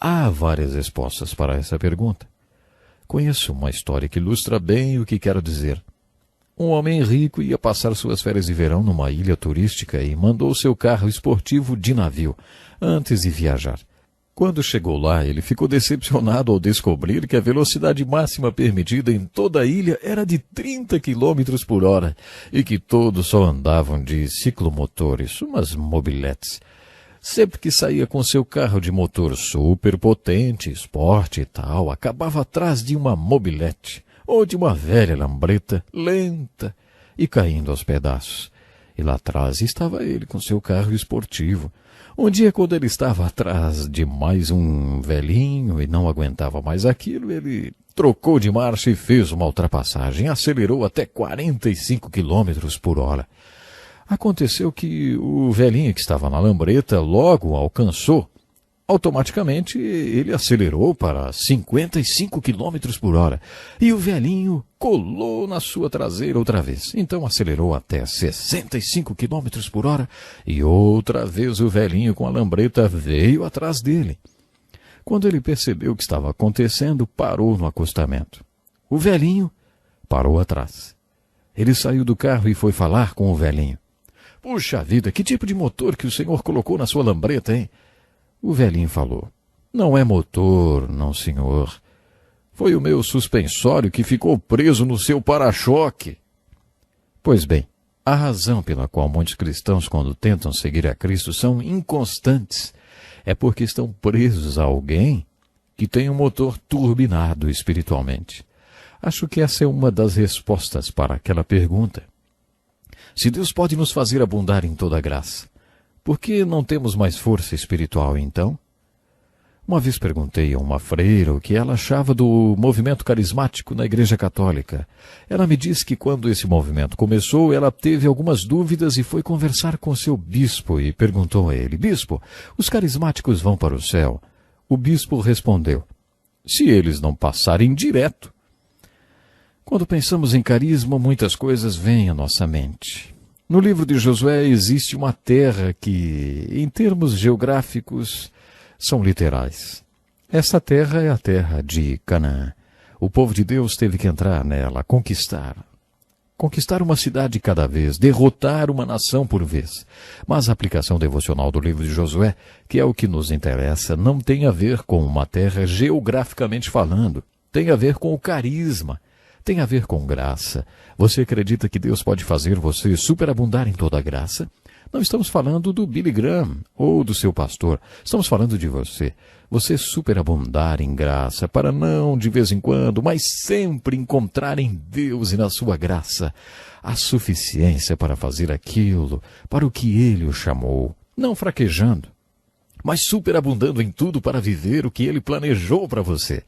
Há várias respostas para essa pergunta. Conheço uma história que ilustra bem o que quero dizer. Um homem rico ia passar suas férias de verão numa ilha turística e mandou seu carro esportivo de navio antes de viajar. Quando chegou lá, ele ficou decepcionado ao descobrir que a velocidade máxima permitida em toda a ilha era de 30 quilômetros por hora e que todos só andavam de ciclomotores, umas mobiletes. Sempre que saía com seu carro de motor super potente, esporte e tal, acabava atrás de uma mobilete ou de uma velha lambreta lenta e caindo aos pedaços. E lá atrás estava ele com seu carro esportivo. Um dia, quando ele estava atrás de mais um velhinho e não aguentava mais aquilo, ele trocou de marcha e fez uma ultrapassagem. Acelerou até 45 quilômetros por hora. Aconteceu que o velhinho que estava na lambreta logo alcançou. Automaticamente, ele acelerou para 55 quilômetros por hora e o velhinho colou na sua traseira outra vez. Então acelerou até 65 quilômetros por hora e outra vez o velhinho com a lambreta veio atrás dele. Quando ele percebeu o que estava acontecendo, parou no acostamento. O velhinho parou atrás. Ele saiu do carro e foi falar com o velhinho. Puxa vida, que tipo de motor que o senhor colocou na sua lambreta, hein? O velhinho falou, não é motor, não senhor. Foi o meu suspensório que ficou preso no seu para-choque. Pois bem, a razão pela qual muitos cristãos, quando tentam seguir a Cristo, são inconstantes é porque estão presos a alguém que tem um motor turbinado espiritualmente. Acho que essa é uma das respostas para aquela pergunta. Se Deus pode nos fazer abundar em toda graça, por que não temos mais força espiritual, então? Uma vez perguntei a uma freira o que ela achava do movimento carismático na Igreja Católica. Ela me disse que quando esse movimento começou, ela teve algumas dúvidas e foi conversar com seu bispo e perguntou a ele, Bispo, os carismáticos vão para o céu? O bispo respondeu, se eles não passarem direto. Quando pensamos em carisma, muitas coisas vêm à nossa mente. No livro de Josué existe uma terra que, em termos geográficos, são literais. Essa terra é a terra de Canaã. O povo de Deus teve que entrar nela, conquistar uma cidade cada vez, derrotar uma nação por vez. Mas a aplicação devocional do livro de Josué, que é o que nos interessa, não tem a ver com uma terra geograficamente falando. Tem a ver com o carisma. Tem a ver com graça. Você acredita que Deus pode fazer você superabundar em toda a graça? Não estamos falando do Billy Graham ou do seu pastor. Estamos falando de você. Você superabundar em graça para não, de vez em quando, mas sempre encontrar em Deus e na sua graça a suficiência para fazer aquilo para o que Ele o chamou. Não fraquejando, mas superabundando em tudo para viver o que Ele planejou para você.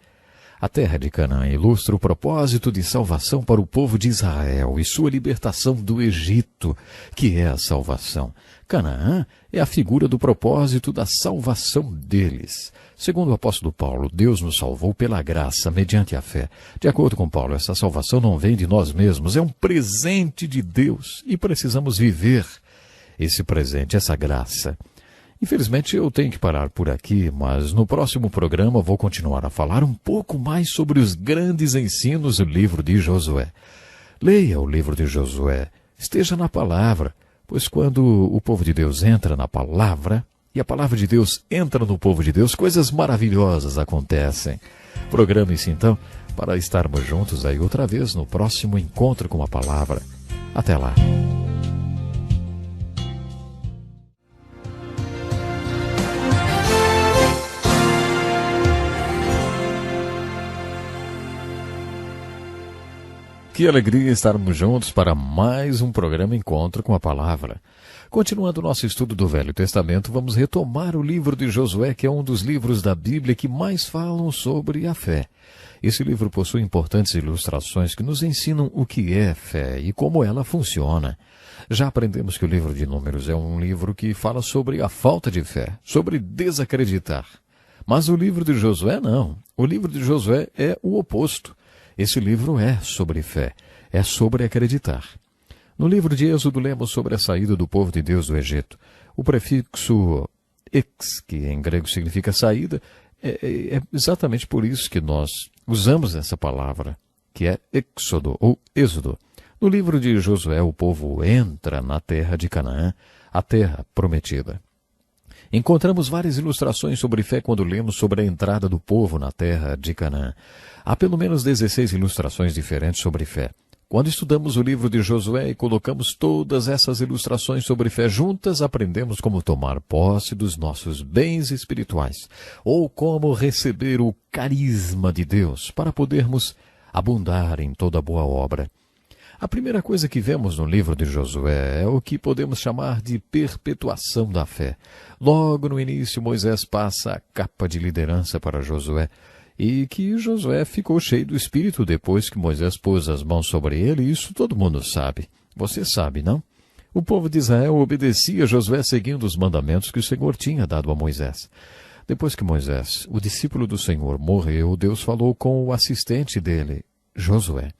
A terra de Canaã ilustra o propósito de salvação para o povo de Israel e sua libertação do Egito, que é a salvação. Canaã é a figura do propósito da salvação deles. Segundo o apóstolo Paulo, Deus nos salvou pela graça, mediante a fé. De acordo com Paulo, essa salvação não vem de nós mesmos, é um presente de Deus e precisamos viver esse presente, essa graça. Infelizmente eu tenho que parar por aqui, mas no próximo programa vou continuar a falar um pouco mais sobre os grandes ensinos do livro de Josué. Leia o livro de Josué, esteja na palavra, pois quando o povo de Deus entra na palavra, e a palavra de Deus entra no povo de Deus, coisas maravilhosas acontecem. Programe-se então para estarmos juntos aí outra vez no próximo encontro com a palavra. Até lá. Que alegria estarmos juntos para mais um programa Encontro com a Palavra. Continuando o nosso estudo do Velho Testamento, vamos retomar o livro de Josué, que é um dos livros da Bíblia que mais falam sobre a fé. Esse livro possui importantes ilustrações que nos ensinam o que é fé e como ela funciona. Já aprendemos que o livro de Números é um livro que fala sobre a falta de fé, sobre desacreditar. Mas o livro de Josué não. O livro de Josué é o oposto. Esse livro é sobre fé, é sobre acreditar. No livro de Êxodo lemos sobre a saída do povo de Deus do Egito. O prefixo ex, que em grego significa saída, é exatamente por isso que nós usamos essa palavra, que é Éxodo ou Êxodo. No livro de Josué, o povo entra na terra de Canaã, a terra prometida. Encontramos várias ilustrações sobre fé quando lemos sobre a entrada do povo na terra de Canaã. Há pelo menos 16 ilustrações diferentes sobre fé. Quando estudamos o livro de Josué e colocamos todas essas ilustrações sobre fé juntas, aprendemos como tomar posse dos nossos bens espirituais, ou como receber o carisma de Deus para podermos abundar em toda boa obra. A primeira coisa que vemos no livro de Josué é o que podemos chamar de perpetuação da fé. Logo no início, Moisés passa a capa de liderança para Josué, e que Josué ficou cheio do Espírito depois que Moisés pôs as mãos sobre ele, isso todo mundo sabe. Você sabe, não? O povo de Israel obedecia a Josué seguindo os mandamentos que o Senhor tinha dado a Moisés. Depois que Moisés, o discípulo do Senhor, morreu, Deus falou com o assistente dele, Josué.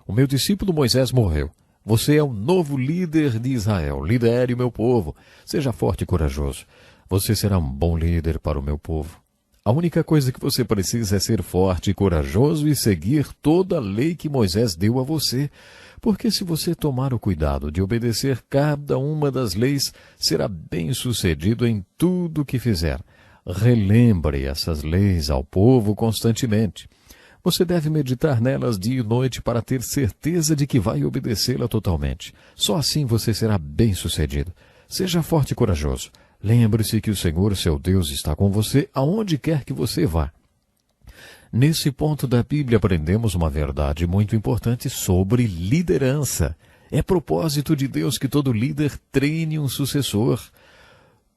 O meu discípulo Moisés morreu. Você é o novo líder de Israel. Lidere o meu povo. Seja forte e corajoso. Você será um bom líder para o meu povo. A única coisa que você precisa é ser forte e corajoso e seguir toda a lei que Moisés deu a você. Porque se você tomar o cuidado de obedecer cada uma das leis, será bem-sucedido em tudo o que fizer. Relembre essas leis ao povo constantemente. Você deve meditar nelas dia e noite para ter certeza de que vai obedecê-la totalmente. Só assim você será bem-sucedido. Seja forte e corajoso. Lembre-se que o Senhor, seu Deus, está com você aonde quer que você vá. Nesse ponto da Bíblia aprendemos uma verdade muito importante sobre liderança. É propósito de Deus que todo líder treine um sucessor.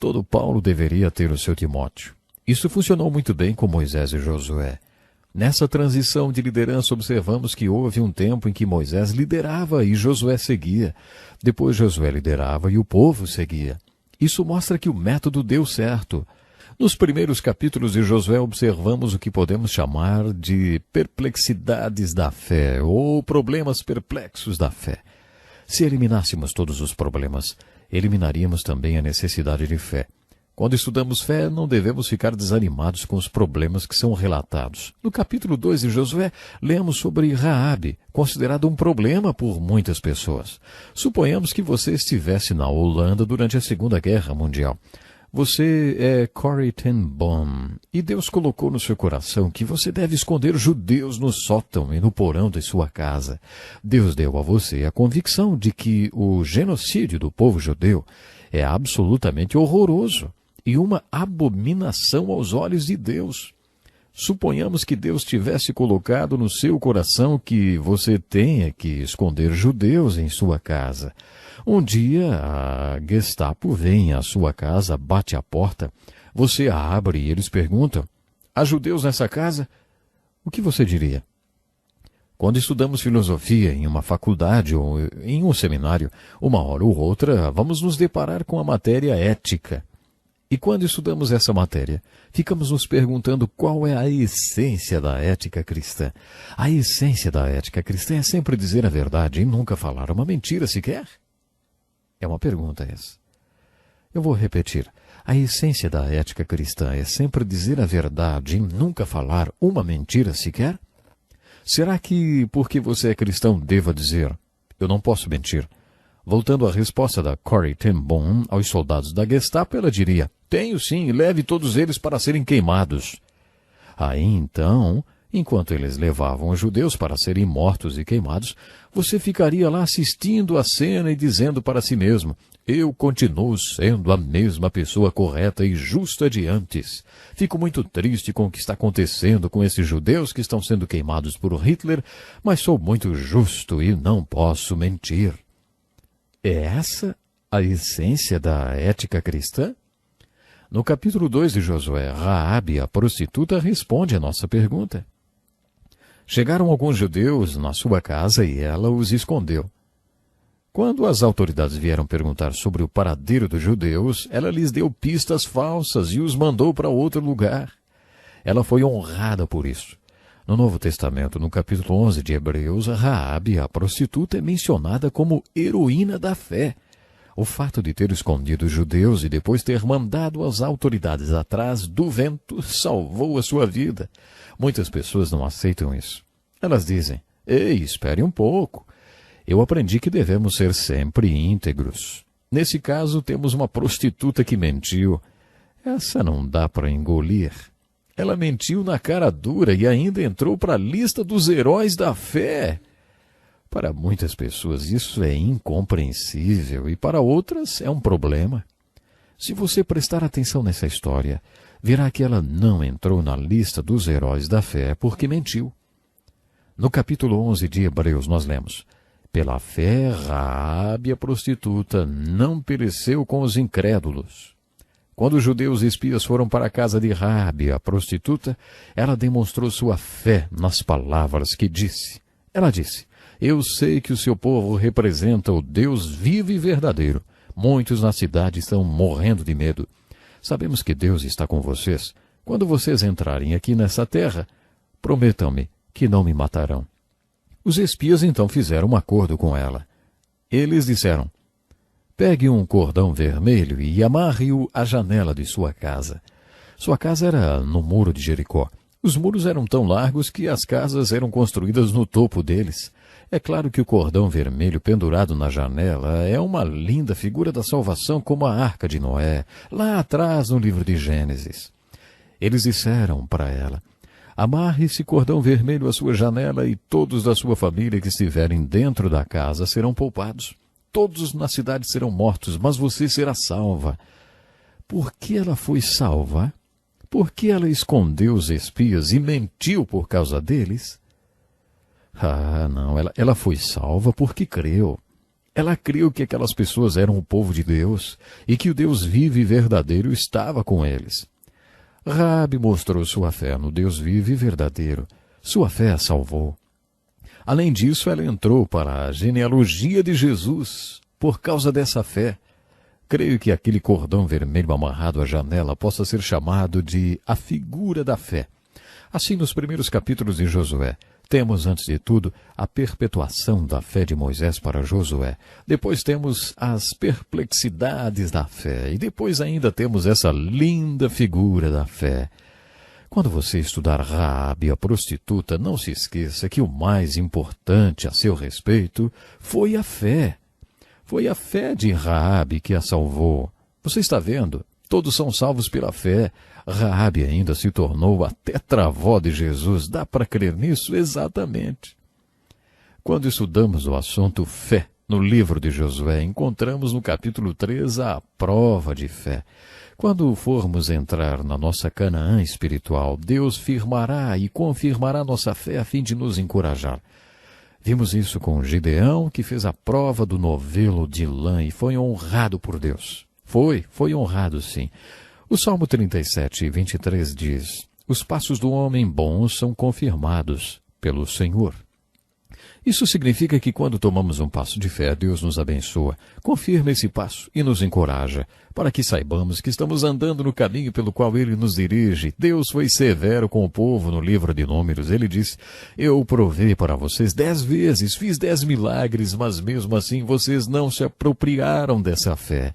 Todo Paulo deveria ter o seu Timóteo. Isso funcionou muito bem com Moisés e Josué. Nessa transição de liderança observamos que houve um tempo em que Moisés liderava e Josué seguia. Depois Josué liderava e o povo seguia. Isso mostra que o método deu certo. Nos primeiros capítulos de Josué observamos o que podemos chamar de perplexidades da fé ou problemas perplexos da fé. Se eliminássemos todos os problemas, eliminaríamos também a necessidade de fé. Quando estudamos fé, não devemos ficar desanimados com os problemas que são relatados. No capítulo 2 de Josué, lemos sobre Raabe, considerado um problema por muitas pessoas. Suponhamos que você estivesse na Holanda durante a Segunda Guerra Mundial. Você é Corrie ten Boom, e Deus colocou no seu coração que você deve esconder judeus no sótão e no porão de sua casa. Deus deu a você a convicção de que o genocídio do povo judeu é absolutamente horroroso e uma abominação aos olhos de Deus. Suponhamos que Deus tivesse colocado no seu coração que você tenha que esconder judeus em sua casa. Um dia a Gestapo vem à sua casa, bate à porta, você a abre e eles perguntam: há judeus nessa casa? O que você diria? Quando estudamos filosofia em uma faculdade ou em um seminário, uma hora ou outra, vamos nos deparar com a matéria ética. E quando estudamos essa matéria, ficamos nos perguntando qual é a essência da ética cristã. A essência da ética cristã é sempre dizer a verdade e nunca falar uma mentira sequer? É uma pergunta essa. Eu vou repetir. A essência da ética cristã é sempre dizer a verdade e nunca falar uma mentira sequer? Será que, porque você é cristão, deva dizer, eu não posso mentir? Voltando à resposta da Corrie ten Boom aos soldados da Gestapo, ela diria, tenho sim, e leve todos eles para serem queimados. Aí então, enquanto eles levavam os judeus para serem mortos e queimados, você ficaria lá assistindo a cena e dizendo para si mesmo, eu continuo sendo a mesma pessoa correta e justa de antes. Fico muito triste com o que está acontecendo com esses judeus que estão sendo queimados por Hitler, mas sou muito justo e não posso mentir. É essa a essência da ética cristã? No capítulo 2 de Josué, Raabe, a prostituta, responde a nossa pergunta. Chegaram alguns judeus na sua casa e ela os escondeu. Quando as autoridades vieram perguntar sobre o paradeiro dos judeus, ela lhes deu pistas falsas e os mandou para outro lugar. Ela foi honrada por isso. No Novo Testamento, no capítulo 11 de Hebreus, Raabe, a prostituta, é mencionada como heroína da fé. O fato de ter escondido os judeus e depois ter mandado as autoridades atrás do vento salvou a sua vida. Muitas pessoas não aceitam isso. Elas dizem, ei, espere um pouco. Eu aprendi que devemos ser sempre íntegros. Nesse caso, temos uma prostituta que mentiu. Essa não dá para engolir. Ela mentiu na cara dura e ainda entrou para a lista dos heróis da fé. Para muitas pessoas isso é incompreensível e para outras é um problema. Se você prestar atenção nessa história, verá que ela não entrou na lista dos heróis da fé porque mentiu. No capítulo 11 de Hebreus nós lemos: pela fé, Raabe, a prostituta, não pereceu com os incrédulos. Quando os judeus espias foram para a casa de Raabe, a prostituta, ela demonstrou sua fé nas palavras que disse. Ela disse: eu sei que o seu povo representa o Deus vivo e verdadeiro. Muitos na cidade estão morrendo de medo. Sabemos que Deus está com vocês. Quando vocês entrarem aqui nessa terra, prometam-me que não me matarão. Os espias então fizeram um acordo com ela. Eles disseram: pegue um cordão vermelho e amarre-o à janela de sua casa. Sua casa era no muro de Jericó. Os muros eram tão largos que as casas eram construídas no topo deles. É claro que o cordão vermelho pendurado na janela é uma linda figura da salvação, como a Arca de Noé, lá atrás no livro de Gênesis. Eles disseram para ela: amarre esse cordão vermelho à sua janela e todos da sua família que estiverem dentro da casa serão poupados. Todos na cidade serão mortos, mas você será salva. Por que ela foi salva? Por que ela escondeu os espias e mentiu por causa deles? Ah, não, ela foi salva porque creu. Ela creu que aquelas pessoas eram o povo de Deus e que o Deus vivo e verdadeiro estava com eles. Raabe mostrou sua fé no Deus vivo e verdadeiro. Sua fé a salvou. Além disso, ela entrou para a genealogia de Jesus por causa dessa fé. Creio que aquele cordão vermelho amarrado à janela possa ser chamado de a figura da fé. Assim, nos primeiros capítulos de Josué, temos, antes de tudo, a perpetuação da fé de Moisés para Josué. Depois temos as perplexidades da fé. E depois ainda temos essa linda figura da fé. Quando você estudar Raabe, a prostituta, não se esqueça que o mais importante a seu respeito foi a fé. Foi a fé de Raabe que a salvou. Você está vendo? Todos são salvos pela fé. Raabe ainda se tornou a tetravó de Jesus. Dá para crer nisso? Exatamente. Quando estudamos o assunto fé no livro de Josué, encontramos no capítulo 3 a prova de fé. Quando formos entrar na nossa Canaã espiritual, Deus firmará e confirmará nossa fé a fim de nos encorajar. Vimos isso com Gideão, que fez a prova do novelo de lã e foi honrado por Deus. Foi honrado, sim. O Salmo 37, 23 diz: os passos do homem bom são confirmados pelo Senhor. Isso significa que quando tomamos um passo de fé, Deus nos abençoa, confirma esse passo e nos encoraja, para que saibamos que estamos andando no caminho pelo qual Ele nos dirige. Deus foi severo com o povo no livro de Números. Ele disse: eu provei para vocês 10 vezes, fiz 10 milagres, mas mesmo assim vocês não se apropriaram dessa fé.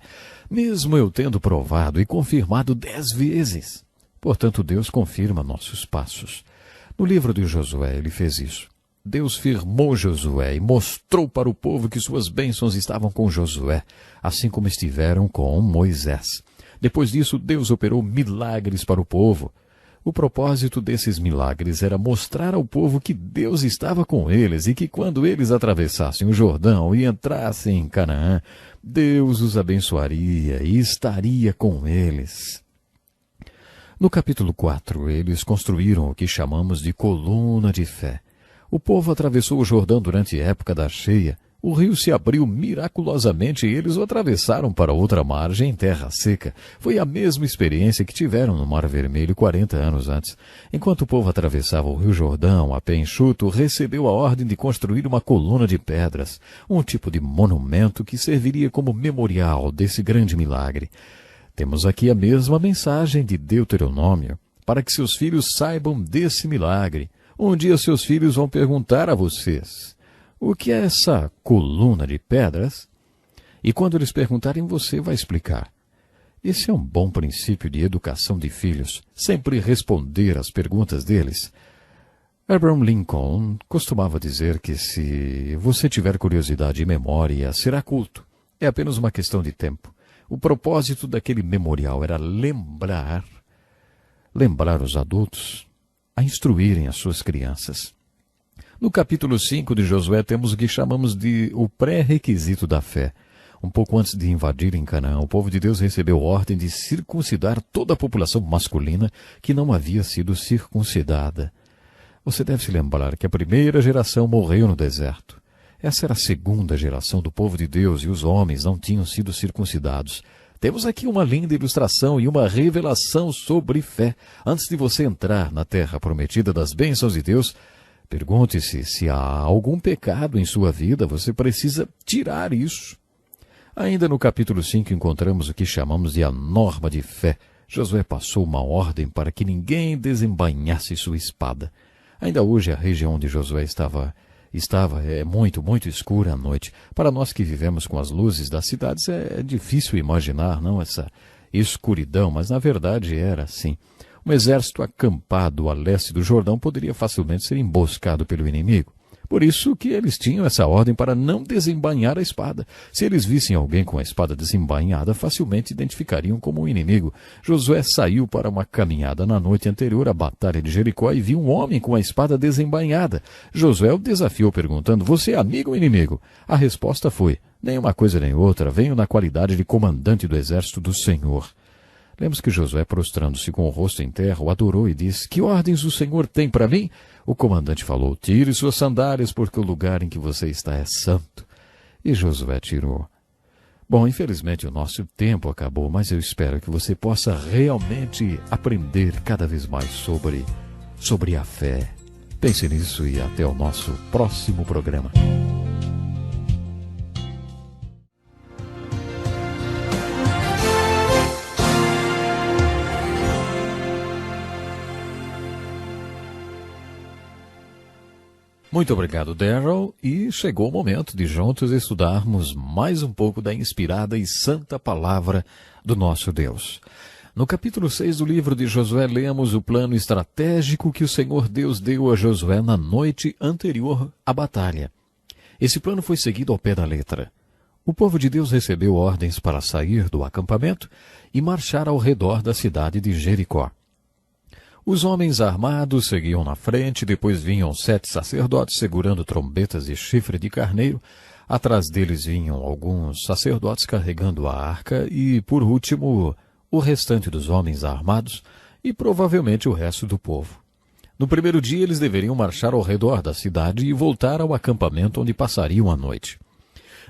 Mesmo eu tendo provado e confirmado 10 vezes. Portanto, Deus confirma nossos passos. No livro de Josué, ele fez isso. Deus firmou Josué e mostrou para o povo que suas bênçãos estavam com Josué, assim como estiveram com Moisés. Depois disso, Deus operou milagres para o povo. O propósito desses milagres era mostrar ao povo que Deus estava com eles e que quando eles atravessassem o Jordão e entrassem em Canaã, Deus os abençoaria e estaria com eles. No capítulo 4, eles construíram o que chamamos de coluna de fé. O povo atravessou o Jordão durante a época da cheia. O rio se abriu miraculosamente e eles o atravessaram para outra margem em terra seca. Foi a mesma experiência que tiveram no Mar Vermelho 40 anos antes. Enquanto o povo atravessava o rio Jordão a pé enxuto, recebeu a ordem de construir uma coluna de pedras, um tipo de monumento que serviria como memorial desse grande milagre. Temos aqui a mesma mensagem de Deuteronômio, para que seus filhos saibam desse milagre. Um dia seus filhos vão perguntar a vocês: o que é essa coluna de pedras? E quando eles perguntarem, você vai explicar. Esse é um bom princípio de educação de filhos, sempre responder às perguntas deles. Abraham Lincoln costumava dizer que se você tiver curiosidade e memória, será culto. É apenas uma questão de tempo. O propósito daquele memorial era lembrar os adultos a instruírem as suas crianças. No capítulo 5 de Josué temos o que chamamos de o pré-requisito da fé. Um pouco antes de invadirem Canaã, o povo de Deus recebeu ordem de circuncidar toda a população masculina que não havia sido circuncidada. Você deve se lembrar que a primeira geração morreu no deserto. Essa era a segunda geração do povo de Deus e os homens não tinham sido circuncidados. Temos aqui uma linda ilustração e uma revelação sobre fé. Antes de você entrar na terra prometida das bênçãos de Deus, pergunte-se se há algum pecado em sua vida, você precisa tirar isso. Ainda no capítulo 5 encontramos o que chamamos de a norma de fé. Josué passou uma ordem para que ninguém desembainhasse sua espada. Ainda hoje a região onde Josué estava muito escura à noite. Para nós que vivemos com as luzes das cidades é difícil imaginar, não, essa escuridão, mas na verdade era assim. Um exército acampado a leste do Jordão poderia facilmente ser emboscado pelo inimigo. Por isso que eles tinham essa ordem para não desembainhar a espada. Se eles vissem alguém com a espada desembainhada, facilmente identificariam como um inimigo. Josué saiu para uma caminhada na noite anterior à batalha de Jericó e viu um homem com a espada desembainhada. Josué o desafiou perguntando, você é amigo ou inimigo? A resposta foi, nem uma coisa nem outra, venho na qualidade de comandante do exército do Senhor. Lemos que Josué, prostrando-se com o rosto em terra, o adorou e disse, que ordens o Senhor tem para mim? O comandante falou, tire suas sandálias, porque o lugar em que você está é santo. E Josué tirou. Bom, infelizmente o nosso tempo acabou, mas eu espero que você possa realmente aprender cada vez mais sobre a fé. Pense nisso e até o nosso próximo programa. Muito obrigado, Darrell, e chegou o momento de juntos estudarmos mais um pouco da inspirada e santa palavra do nosso Deus. No capítulo 6 do livro de Josué, lemos o plano estratégico que o Senhor Deus deu a Josué na noite anterior à batalha. Esse plano foi seguido ao pé da letra. O povo de Deus recebeu ordens para sair do acampamento e marchar ao redor da cidade de Jericó. Os homens armados seguiam na frente, depois vinham 7 sacerdotes segurando trombetas de chifre de carneiro. Atrás deles vinham alguns sacerdotes carregando a arca e, por último, o restante dos homens armados e provavelmente o resto do povo. No primeiro dia eles deveriam marchar ao redor da cidade e voltar ao acampamento onde passariam a noite.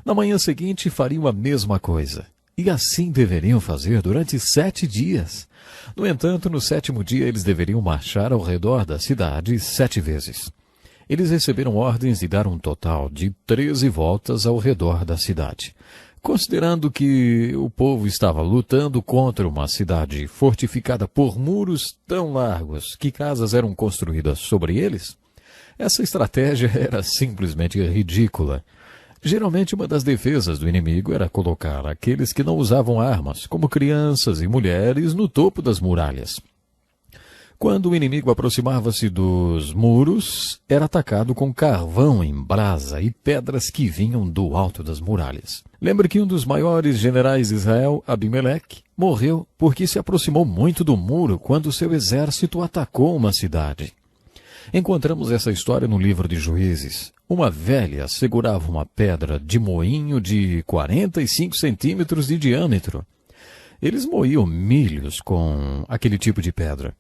Na manhã seguinte fariam a mesma coisa. E assim deveriam fazer durante 7 dias. No entanto, no 7º dia eles deveriam marchar ao redor da cidade 7 vezes. Eles receberam ordens de dar um total de 13 voltas ao redor da cidade. Considerando que o povo estava lutando contra uma cidade fortificada por muros tão largos que casas eram construídas sobre eles, essa estratégia era simplesmente ridícula. Geralmente, uma das defesas do inimigo era colocar aqueles que não usavam armas, como crianças e mulheres, no topo das muralhas. Quando o inimigo aproximava-se dos muros, era atacado com carvão em brasa e pedras que vinham do alto das muralhas. Lembre que um dos maiores generais de Israel, Abimeleque, morreu porque se aproximou muito do muro quando seu exército atacou uma cidade. Encontramos essa história no livro de Juízes. Uma velha segurava uma pedra de moinho de 45 centímetros de diâmetro. Eles moíam milhos com aquele tipo de pedra.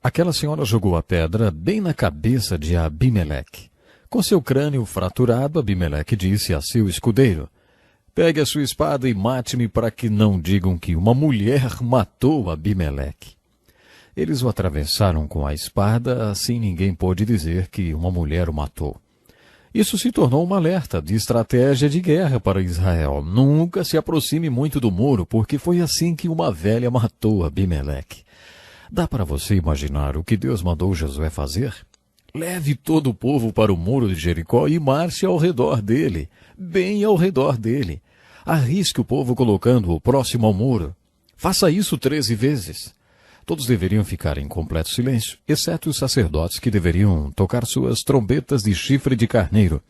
Aquela senhora jogou a pedra bem na cabeça de Abimeleque. Com seu crânio fraturado, Abimeleque disse a seu escudeiro, pegue a sua espada e mate-me para que não digam que uma mulher matou Abimeleque. Eles o atravessaram com a espada, assim ninguém pôde dizer que uma mulher o matou. Isso se tornou um alerta de estratégia de guerra para Israel. Nunca se aproxime muito do muro, porque foi assim que uma velha matou Abimeleque. Dá para você imaginar o que Deus mandou Josué fazer? Leve todo o povo para o muro de Jericó e marche ao redor dele, bem ao redor dele. Arrisque o povo colocando-o próximo ao muro. Faça isso 13 vezes. Todos deveriam ficar em completo silêncio, exceto os sacerdotes que deveriam tocar suas trombetas de chifre de carneiro.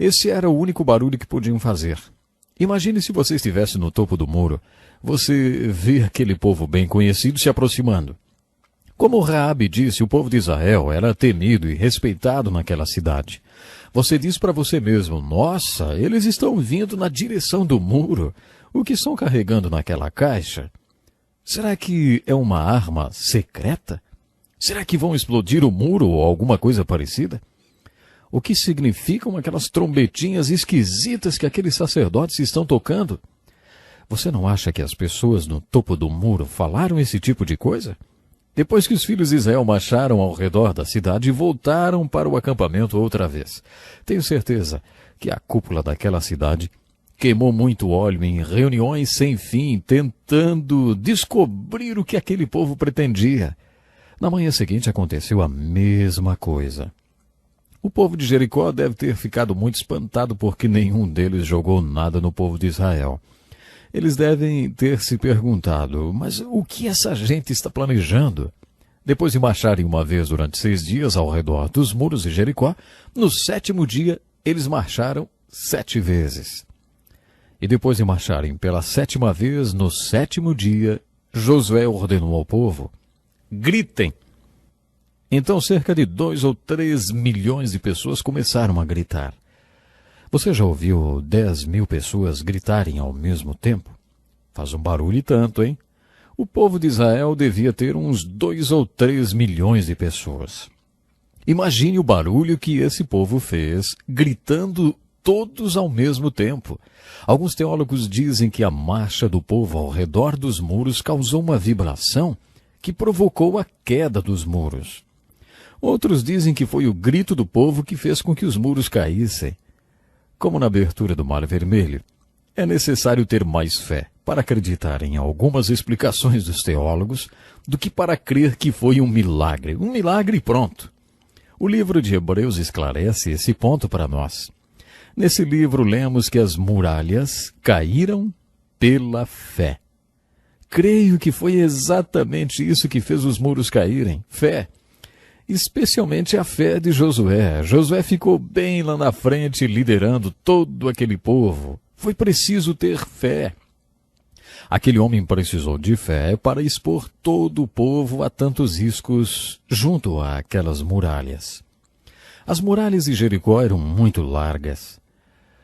Esse era o único barulho que podiam fazer. Imagine se você estivesse no topo do muro. Você vê aquele povo bem conhecido se aproximando. Como Raabe disse, o povo de Israel era temido e respeitado naquela cidade. Você diz para você mesmo, nossa, eles estão vindo na direção do muro. O que estão carregando naquela caixa? Será que é uma arma secreta? Será que vão explodir o muro ou alguma coisa parecida? O que significam aquelas trombetinhas esquisitas que aqueles sacerdotes estão tocando? Você não acha que as pessoas no topo do muro falaram esse tipo de coisa? Depois que os filhos de Israel marcharam ao redor da cidade, voltaram para o acampamento outra vez. Tenho certeza que a cúpula daquela cidade queimou muito óleo em reuniões sem fim, tentando descobrir o que aquele povo pretendia. Na manhã seguinte aconteceu a mesma coisa. O povo de Jericó deve ter ficado muito espantado porque nenhum deles jogou nada no povo de Israel. Eles devem ter se perguntado, mas o que essa gente está planejando? Depois de marcharem uma vez durante 6 dias ao redor dos muros de Jericó, no 7º dia eles marcharam 7 vezes. E depois de marcharem pela 7ª vez, no 7º dia, Josué ordenou ao povo, gritem! Então cerca de 2 ou 3 milhões de pessoas começaram a gritar. Você já ouviu 10.000 pessoas gritarem ao mesmo tempo? Faz um barulho e tanto, hein? O povo de Israel devia ter uns 2 ou 3 milhões de pessoas. Imagine o barulho que esse povo fez, gritando todos ao mesmo tempo. Alguns teólogos dizem que a marcha do povo ao redor dos muros causou uma vibração que provocou a queda dos muros. Outros dizem que foi o grito do povo que fez com que os muros caíssem. Como na abertura do Mar Vermelho, é necessário ter mais fé para acreditar em algumas explicações dos teólogos do que para crer que foi um milagre. Um milagre e pronto. O livro de Hebreus esclarece esse ponto para nós. Nesse livro lemos que as muralhas caíram pela fé. Creio que foi exatamente isso que fez os muros caírem. Fé. Especialmente a fé de Josué. Josué ficou bem lá na frente, liderando todo aquele povo. Foi preciso ter fé. Aquele homem precisou de fé para expor todo o povo a tantos riscos junto àquelas muralhas. As muralhas de Jericó eram muito largas.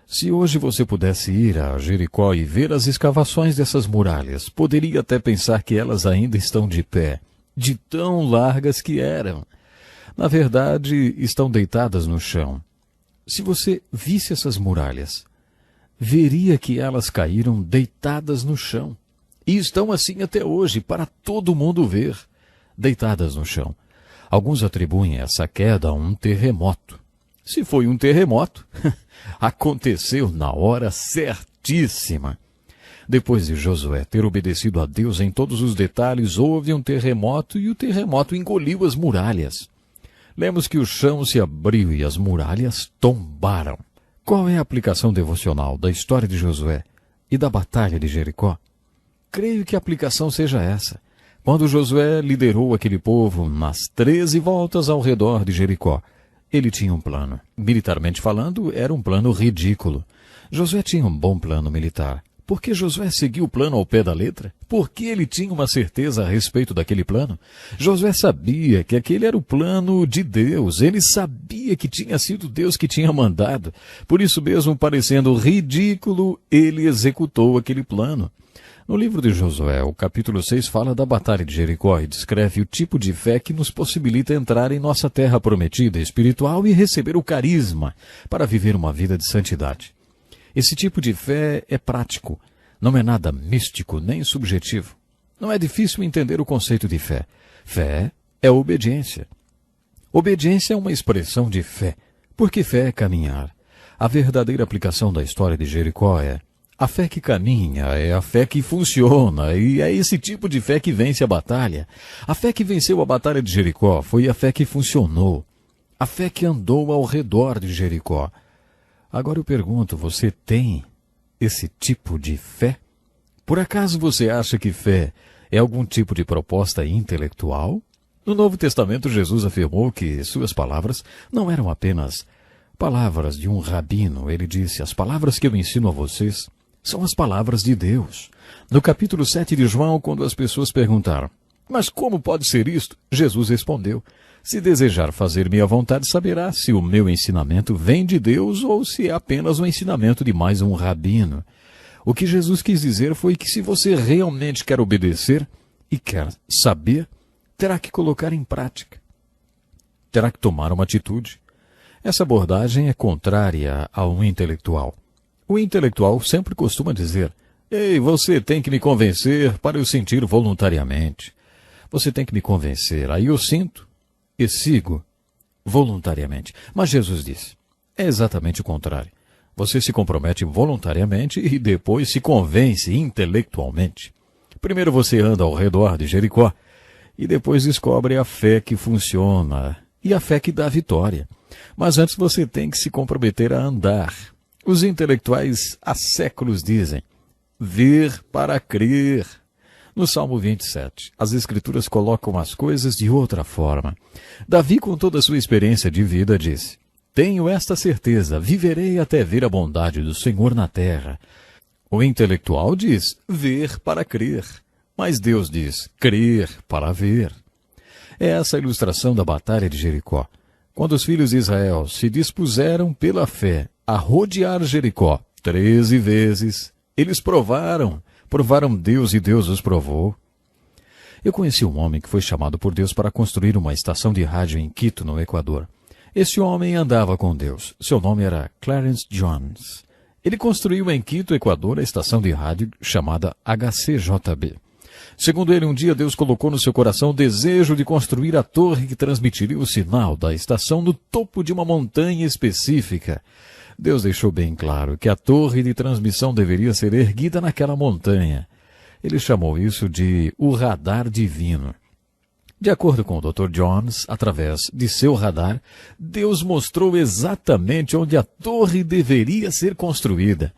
Se hoje você pudesse ir a Jericó e ver as escavações dessas muralhas, poderia até pensar que elas ainda estão de pé, de tão largas que eram. Na verdade, estão deitadas no chão. Se você visse essas muralhas, veria que elas caíram deitadas no chão. E estão assim até hoje, para todo mundo ver, deitadas no chão. Alguns atribuem essa queda a um terremoto. Se foi um terremoto, aconteceu na hora certíssima. Depois de Josué ter obedecido a Deus em todos os detalhes, houve um terremoto e o terremoto engoliu as muralhas. Lemos que o chão se abriu e as muralhas tombaram. Qual é a aplicação devocional da história de Josué e da batalha de Jericó? Creio que a aplicação seja essa. Quando Josué liderou aquele povo nas 13 voltas ao redor de Jericó, ele tinha um plano. Militarmente falando, era um plano ridículo. Josué tinha um bom plano militar. Por que Josué seguiu o plano ao pé da letra? Porque ele tinha uma certeza a respeito daquele plano. Josué sabia que aquele era o plano de Deus. Ele sabia que tinha sido Deus que tinha mandado. Por isso mesmo, parecendo ridículo, ele executou aquele plano. No livro de Josué, o capítulo 6 fala da batalha de Jericó e descreve o tipo de fé que nos possibilita entrar em nossa terra prometida espiritual e receber o carisma para viver uma vida de santidade. Esse tipo de fé é prático, não é nada místico nem subjetivo. Não é difícil entender o conceito de fé. Fé é obediência. Obediência é uma expressão de fé, porque fé é caminhar. A verdadeira aplicação da história de Jericó é: a fé que caminha é a fé que funciona, e é esse tipo de fé que vence a batalha. A fé que venceu a batalha de Jericó foi a fé que funcionou, a fé que andou ao redor de Jericó. Agora eu pergunto, você tem esse tipo de fé? Por acaso você acha que fé É algum tipo de proposta intelectual? No Novo Testamento, Jesus afirmou que suas palavras não eram apenas palavras de um rabino. Ele disse: as palavras que eu ensino a vocês são as palavras de Deus. No capítulo 7 de João, quando as pessoas perguntaram: mas como pode ser isto? Jesus respondeu: se desejar fazer minha vontade, saberá se o meu ensinamento vem de Deus ou se é apenas um ensinamento de mais um rabino. O que Jesus quis dizer foi que se você realmente quer obedecer e quer saber, terá que colocar em prática. Terá que tomar uma atitude. Essa abordagem é contrária ao intelectual. O intelectual sempre costuma dizer: ei, você tem que me convencer para eu sentir voluntariamente. Você tem que me convencer, aí eu sinto e sigo voluntariamente. Mas Jesus disse: é exatamente o contrário. Você se compromete voluntariamente e depois se convence intelectualmente. Primeiro você anda ao redor de Jericó e depois descobre a fé que funciona e a fé que dá vitória. Mas antes você tem que se comprometer a andar. Os intelectuais há séculos dizem: ver para crer. No Salmo 27, as Escrituras colocam as coisas de outra forma. Davi, com toda a sua experiência de vida, disse: tenho esta certeza, viverei até ver a bondade do Senhor na terra. O intelectual diz: ver para crer. Mas Deus diz: crer para ver. É essa a ilustração da batalha de Jericó. Quando os filhos de Israel se dispuseram pela fé a rodear Jericó 13 vezes, eles provaram Deus e Deus os provou. Eu conheci um homem que foi chamado por Deus para construir uma estação de rádio em Quito, no Equador. Esse homem andava com Deus. Seu nome era Clarence Jones. Ele construiu em Quito, Equador, a estação de rádio chamada HCJB. Segundo ele, um dia Deus colocou no seu coração o desejo de construir a torre que transmitiria o sinal da estação no topo de uma montanha específica. Deus deixou bem claro que a torre de transmissão deveria ser erguida naquela montanha. Ele chamou isso de o radar divino. De acordo com o Dr. Jones, através de seu radar, Deus mostrou exatamente onde a torre deveria ser construída.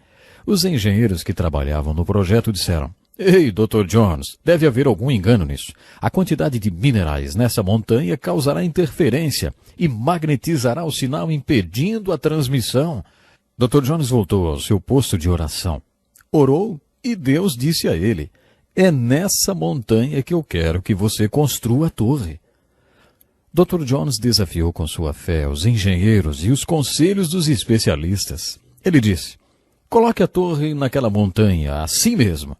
Os engenheiros que trabalhavam no projeto disseram: ei, Dr. Jones, deve haver algum engano nisso. A quantidade de minerais nessa montanha causará interferência e magnetizará o sinal, impedindo a transmissão. Dr. Jones voltou ao seu posto de oração. Orou e Deus disse a ele: é nessa montanha que eu quero que você construa a torre. Dr. Jones desafiou com sua fé os engenheiros e os conselhos dos especialistas. Ele disse: coloque a torre naquela montanha, assim mesmo.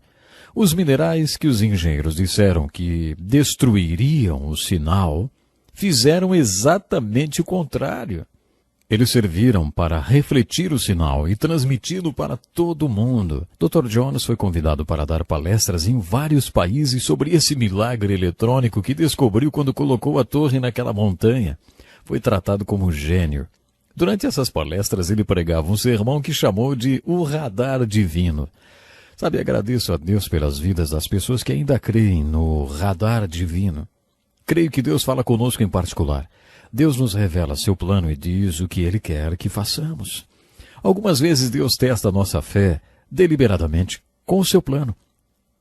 Os minerais que os engenheiros disseram que destruiriam o sinal fizeram exatamente o contrário. Eles serviram para refletir o sinal e transmiti-lo para todo mundo. Dr. Jones foi convidado para dar palestras em vários países sobre esse milagre eletrônico que descobriu quando colocou a torre naquela montanha. Foi tratado como gênio. Durante essas palestras, ele pregava um sermão que chamou de o radar divino. Sabe, agradeço a Deus pelas vidas das pessoas que ainda creem no radar divino. Creio que Deus fala conosco em particular. Deus nos revela seu plano e diz o que Ele quer que façamos. Algumas vezes Deus testa a nossa fé deliberadamente com o seu plano,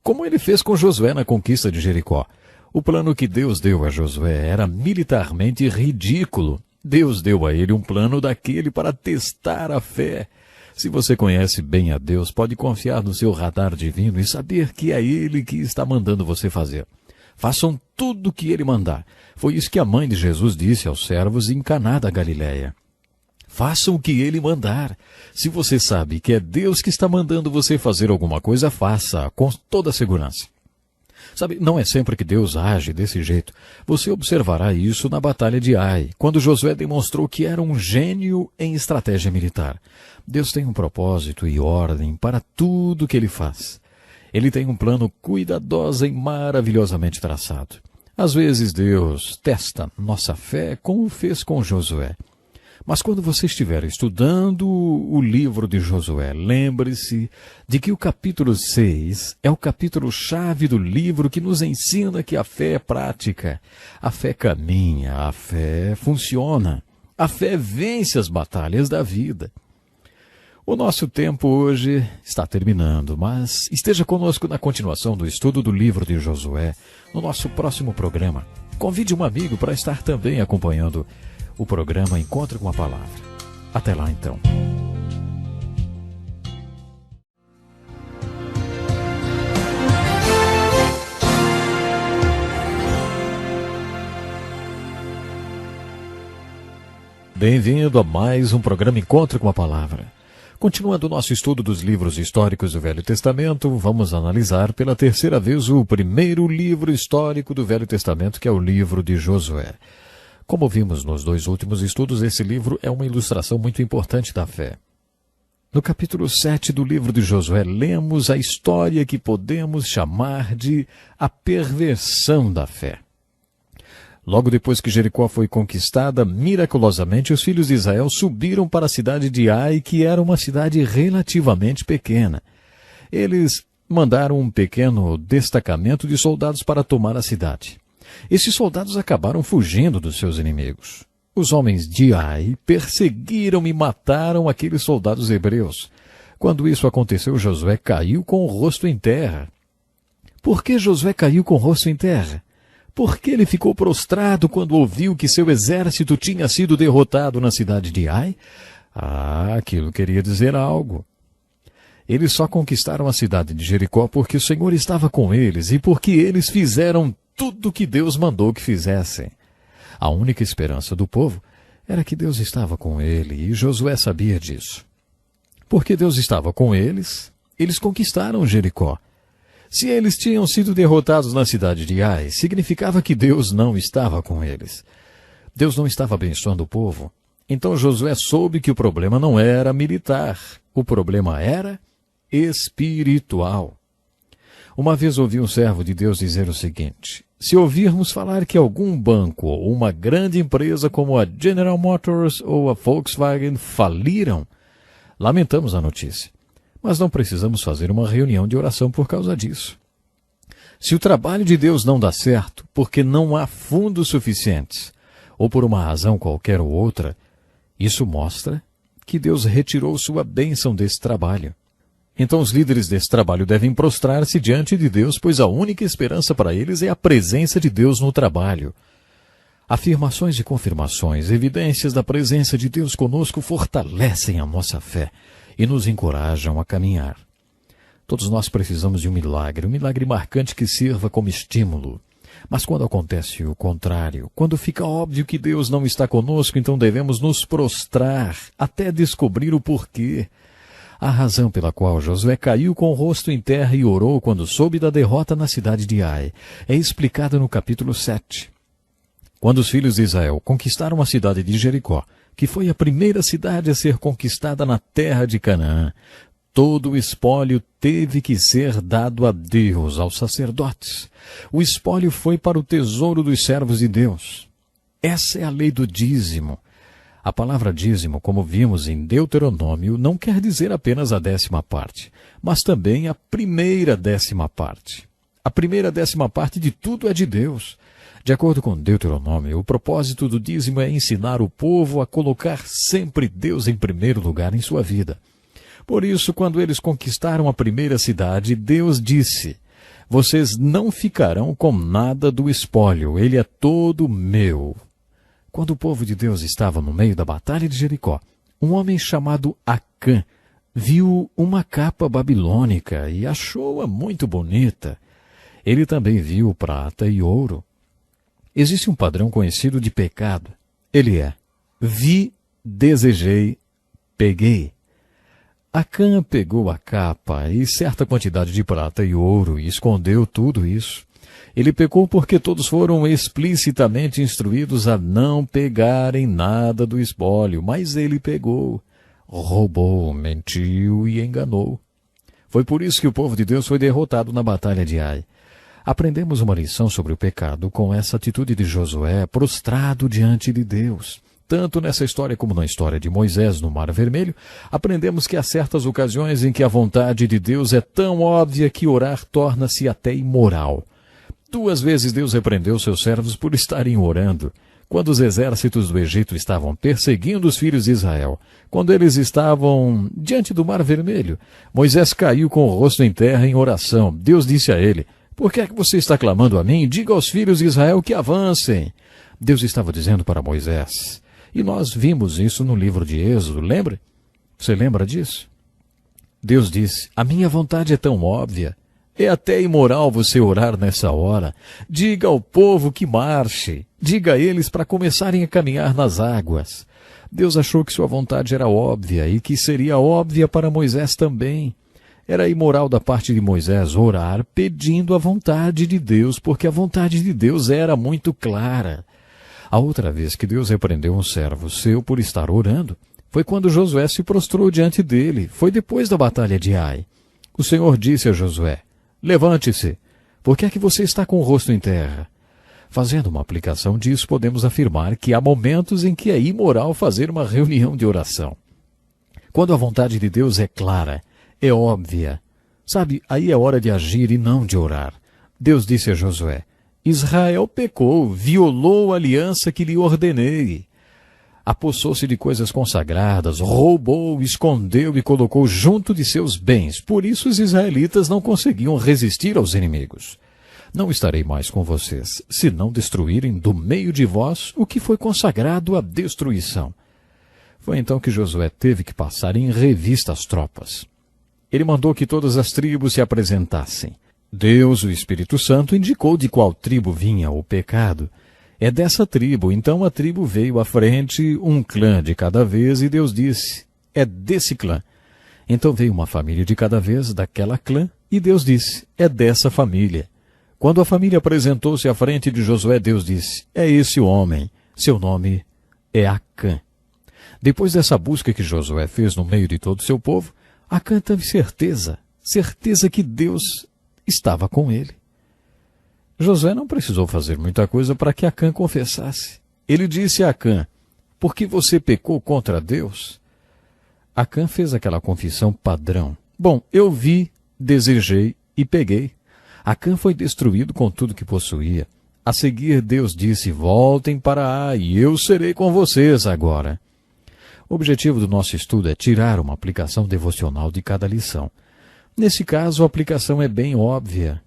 como Ele fez com Josué na conquista de Jericó. O plano que Deus deu a Josué era militarmente ridículo. Deus deu a ele um plano daquele para testar a fé. Se você conhece bem a Deus, pode confiar no seu radar divino e saber que é Ele que está mandando você fazer. Façam tudo o que Ele mandar. Foi isso que a mãe de Jesus disse aos servos em Caná da Galileia. Façam o que Ele mandar. Se você sabe que é Deus que está mandando você fazer alguma coisa, faça com toda a segurança. Sabe, não é sempre que Deus age desse jeito. Você observará isso na Batalha de Ai, quando Josué demonstrou que era um gênio em estratégia militar. Deus tem um propósito e ordem para tudo que Ele faz. Ele tem um plano cuidadoso e maravilhosamente traçado. Às vezes Deus testa nossa fé como fez com Josué. Mas quando você estiver estudando o livro de Josué, lembre-se de que o capítulo 6 é o capítulo-chave do livro que nos ensina que a fé é prática. A fé caminha, a fé funciona. A fé vence as batalhas da vida. O nosso tempo hoje está terminando, mas esteja conosco na continuação do estudo do livro de Josué, no nosso próximo programa. Convide um amigo para estar também acompanhando o programa Encontro com a Palavra. Até lá, então. Bem-vindo a mais um programa Encontro com a Palavra. Continuando o nosso estudo dos livros históricos do Velho Testamento, vamos analisar pela terceira vez o primeiro livro histórico do Velho Testamento, que é o livro de Josué. Como vimos nos dois últimos estudos, esse livro é uma ilustração muito importante da fé. No capítulo 7 do livro de Josué, lemos a história que podemos chamar de a perversão da fé. Logo depois que Jericó foi conquistada, miraculosamente os filhos de Israel subiram para a cidade de Ai, que era uma cidade relativamente pequena. Eles mandaram um pequeno destacamento de soldados para tomar a cidade. Esses soldados acabaram fugindo dos seus inimigos. Os homens de Ai perseguiram e mataram aqueles soldados hebreus. Quando isso aconteceu, Josué caiu com o rosto em terra. Por que Josué caiu com o rosto em terra? Porque ele ficou prostrado quando ouviu que seu exército tinha sido derrotado na cidade de Ai? Aquilo queria dizer algo. Eles só conquistaram a cidade de Jericó porque o Senhor estava com eles e porque eles fizeram tudo o que Deus mandou que fizessem. A única esperança do povo era que Deus estava com ele e Josué sabia disso. Porque Deus estava com eles, eles conquistaram Jericó. Se eles tinham sido derrotados na cidade de Ai, significava que Deus não estava com eles. Deus não estava abençoando o povo. Então Josué soube que o problema não era militar, o problema era espiritual. Uma vez ouvi um servo de Deus dizer o seguinte: se ouvirmos falar que algum banco ou uma grande empresa como a General Motors ou a Volkswagen faliram, lamentamos a notícia. Mas não precisamos fazer uma reunião de oração por causa disso. Se o trabalho de Deus não dá certo, porque não há fundos suficientes, ou por uma razão qualquer ou outra, isso mostra que Deus retirou sua bênção desse trabalho. Então os líderes desse trabalho devem prostrar-se diante de Deus, pois a única esperança para eles é a presença de Deus no trabalho. Afirmações e confirmações, evidências da presença de Deus conosco fortalecem a nossa fé e nos encorajam a caminhar. Todos nós precisamos de um milagre marcante que sirva como estímulo. Mas quando acontece o contrário, quando fica óbvio que Deus não está conosco, então devemos nos prostrar até descobrir o porquê. A razão pela qual Josué caiu com o rosto em terra e orou quando soube da derrota na cidade de Ai é explicada no capítulo 7. Quando os filhos de Israel conquistaram a cidade de Jericó, que foi a primeira cidade a ser conquistada na terra de Canaã, todo o espólio teve que ser dado a Deus, aos sacerdotes. O espólio foi para o tesouro dos servos de Deus. Essa é a lei do dízimo. A palavra dízimo, como vimos em Deuteronômio, não quer dizer apenas a 10ª parte, mas também a primeira 10ª parte. A primeira 10ª parte de tudo é de Deus. De acordo com Deuteronômio, o propósito do dízimo é ensinar o povo a colocar sempre Deus em primeiro lugar em sua vida. Por isso, quando eles conquistaram a primeira cidade, Deus disse: vocês não ficarão com nada do espólio, ele é todo meu. Quando o povo de Deus estava no meio da batalha de Jericó, um homem chamado Acã viu uma capa babilônica e achou-a muito bonita. Ele também viu prata e ouro. Existe um padrão conhecido de pecado. Ele é: vi, desejei, peguei. Acã pegou a capa e certa quantidade de prata e ouro e escondeu tudo isso. Ele pecou porque todos foram explicitamente instruídos a não pegarem nada do espólio, mas ele pegou, roubou, mentiu e enganou. Foi por isso que o povo de Deus foi derrotado na batalha de Ai. Aprendemos uma lição sobre o pecado com essa atitude de Josué prostrado diante de Deus. Tanto nessa história como na história de Moisés no Mar Vermelho, aprendemos que há certas ocasiões em que a vontade de Deus é tão óbvia que orar torna-se até imoral. 2 vezes Deus repreendeu seus servos por estarem orando. Quando os exércitos do Egito estavam perseguindo os filhos de Israel, quando eles estavam diante do Mar Vermelho, Moisés caiu com o rosto em terra em oração. Deus disse a ele: por que é que você está clamando a mim? Diga aos filhos de Israel que avancem. Deus estava dizendo para Moisés. E nós vimos isso no livro de Êxodo, lembra? Você lembra disso? Deus disse: a minha vontade é tão óbvia. É até imoral você orar nessa hora. Diga ao povo que marche. Diga a eles para começarem a caminhar nas águas. Deus achou que sua vontade era óbvia e que seria óbvia para Moisés também. Era imoral da parte de Moisés orar pedindo a vontade de Deus, porque a vontade de Deus era muito clara. A outra vez que Deus repreendeu um servo seu por estar orando, foi quando Josué se prostrou diante dele. Foi depois da batalha de Ai. O Senhor disse a Josué: levante-se, por que é que você está com o rosto em terra? Fazendo uma aplicação disso, podemos afirmar que há momentos em que é imoral fazer uma reunião de oração. Quando a vontade de Deus é clara, é óbvia. Sabe, aí é hora de agir e não de orar. Deus disse a Josué: Israel pecou, violou a aliança que lhe ordenei. Apossou-se de coisas consagradas, roubou, escondeu e colocou junto de seus bens. Por isso os israelitas não conseguiam resistir aos inimigos. Não estarei mais com vocês, se não destruírem do meio de vós o que foi consagrado à destruição. Foi então que Josué teve que passar em revista as tropas. Ele mandou que todas as tribos se apresentassem. Deus, o Espírito Santo, indicou de qual tribo vinha o pecado. É dessa tribo, então a tribo veio à frente, um clã de cada vez, e Deus disse: é desse clã. Então veio uma família de cada vez daquela clã, e Deus disse: é dessa família. Quando a família apresentou-se à frente de Josué, Deus disse: é esse o homem, seu nome é Acã. Depois dessa busca que Josué fez no meio de todo o seu povo, Acã teve certeza que Deus estava com ele. Josué não precisou fazer muita coisa para que Acã confessasse. Ele disse a Acã: por que você pecou contra Deus? Acã fez aquela confissão padrão: bom, eu vi, desejei e peguei. Acã foi destruído com tudo que possuía. A seguir, Deus disse: voltem para Ai, e eu serei com vocês agora. O objetivo do nosso estudo é tirar uma aplicação devocional de cada lição. Nesse caso, a aplicação é bem óbvia.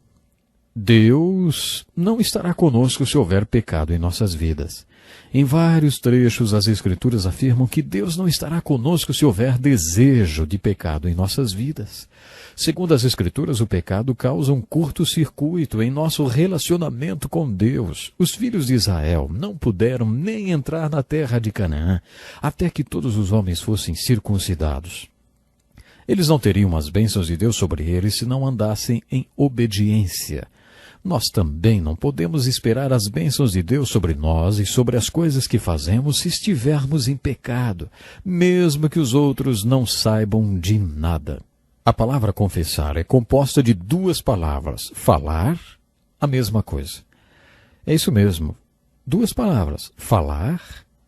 Deus não estará conosco se houver pecado em nossas vidas. Em vários trechos, as Escrituras afirmam que Deus não estará conosco se houver desejo de pecado em nossas vidas. Segundo as Escrituras, o pecado causa um curto-circuito em nosso relacionamento com Deus. Os filhos de Israel não puderam nem entrar na terra de Canaã, até que todos os homens fossem circuncidados. Eles não teriam as bênçãos de Deus sobre eles se não andassem em obediência. Nós também não podemos esperar as bênçãos de Deus sobre nós e sobre as coisas que fazemos se estivermos em pecado, mesmo que os outros não saibam de nada. A palavra confessar é composta de duas palavras: falar, a mesma coisa. É isso mesmo, duas palavras: falar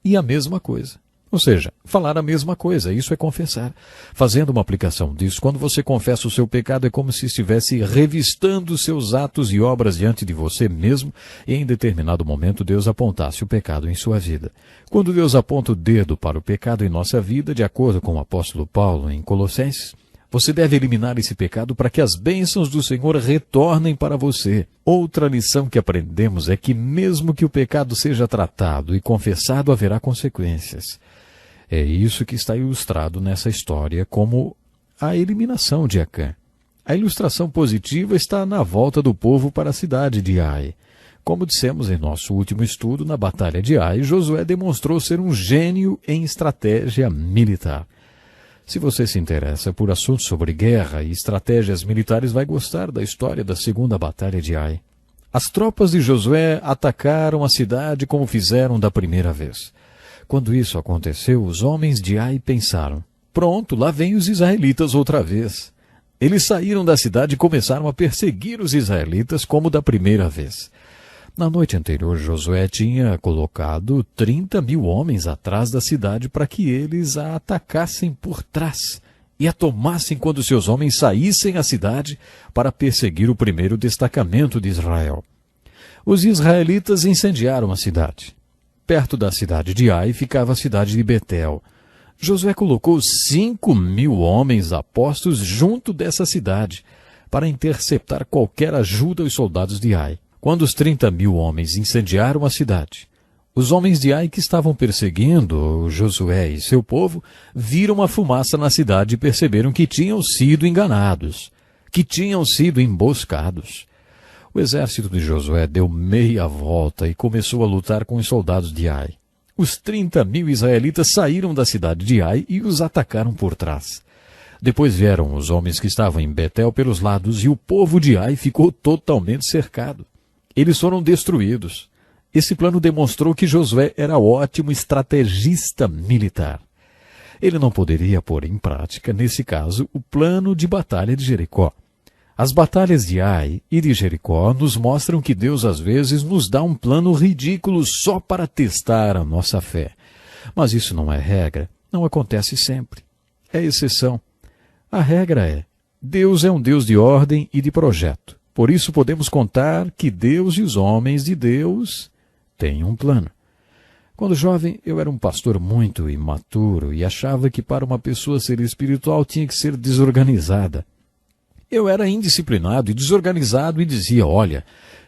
e a mesma coisa. Ou seja, falar a mesma coisa, isso é confessar. Fazendo uma aplicação disso, quando você confessa o seu pecado, é como se estivesse revistando seus atos e obras diante de você mesmo, e em determinado momento Deus apontasse o pecado em sua vida. Quando Deus aponta o dedo para o pecado em nossa vida, de acordo com o apóstolo Paulo em Colossenses, você deve eliminar esse pecado para que as bênçãos do Senhor retornem para você. Outra lição que aprendemos é que mesmo que o pecado seja tratado e confessado, haverá consequências. É isso que está ilustrado nessa história como a eliminação de Acã. A ilustração positiva está na volta do povo para a cidade de Ai. Como dissemos em nosso último estudo, na Batalha de Ai, Josué demonstrou ser um gênio em estratégia militar. Se você se interessa por assuntos sobre guerra e estratégias militares, vai gostar da história da segunda Batalha de Ai. As tropas de Josué atacaram a cidade como fizeram da primeira vez. Quando isso aconteceu, os homens de Ai pensaram: pronto, lá vêm os israelitas outra vez. Eles saíram da cidade e começaram a perseguir os israelitas como da primeira vez. Na noite anterior, Josué tinha colocado 30.000 homens atrás da cidade para que eles a atacassem por trás e a tomassem quando seus homens saíssem à cidade para perseguir o primeiro destacamento de Israel. Os israelitas incendiaram a cidade. Perto da cidade de Ai ficava a cidade de Betel. Josué colocou 5.000 homens apostos junto dessa cidade para interceptar qualquer ajuda aos soldados de Ai. Quando os 30.000 homens incendiaram a cidade, os homens de Ai que estavam perseguindo Josué e seu povo viram a fumaça na cidade e perceberam que tinham sido enganados, que tinham sido emboscados. O exército de Josué deu meia volta e começou a lutar com os soldados de Ai. Os 30.000 israelitas saíram da cidade de Ai e os atacaram por trás. Depois vieram os homens que estavam em Betel pelos lados e o povo de Ai ficou totalmente cercado. Eles foram destruídos. Esse plano demonstrou que Josué era ótimo estrategista militar. Ele não poderia pôr em prática, nesse caso, o plano de batalha de Jericó. As batalhas de Ai e de Jericó nos mostram que Deus às vezes nos dá um plano ridículo só para testar a nossa fé. Mas isso não é regra, não acontece sempre. É exceção. A regra é: Deus é um Deus de ordem e de projeto. Por isso podemos contar que Deus e os homens de Deus têm um plano. Quando jovem, eu era um pastor muito imaturo e achava que para uma pessoa ser espiritual tinha que ser desorganizada. Eu era indisciplinado e desorganizado e dizia: olha,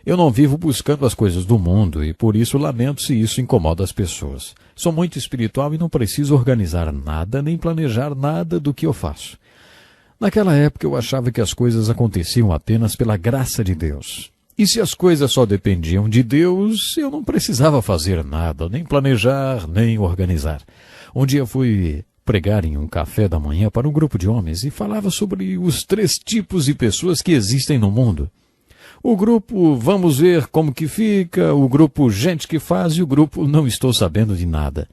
eu não vivo buscando as coisas do mundo e por isso lamento se isso incomoda as pessoas. Sou muito espiritual e não preciso organizar nada nem planejar nada do que eu faço. Naquela época eu achava que as coisas aconteciam apenas pela graça de Deus. E se as coisas só dependiam de Deus, eu não precisava fazer nada, nem planejar, nem organizar. Um dia fui pregar em um café da manhã para um grupo de homens e falava sobre os 3 tipos de pessoas que existem no mundo. O grupo vamos ver como que fica, o grupo gente que faz e o grupo não estou sabendo de nada.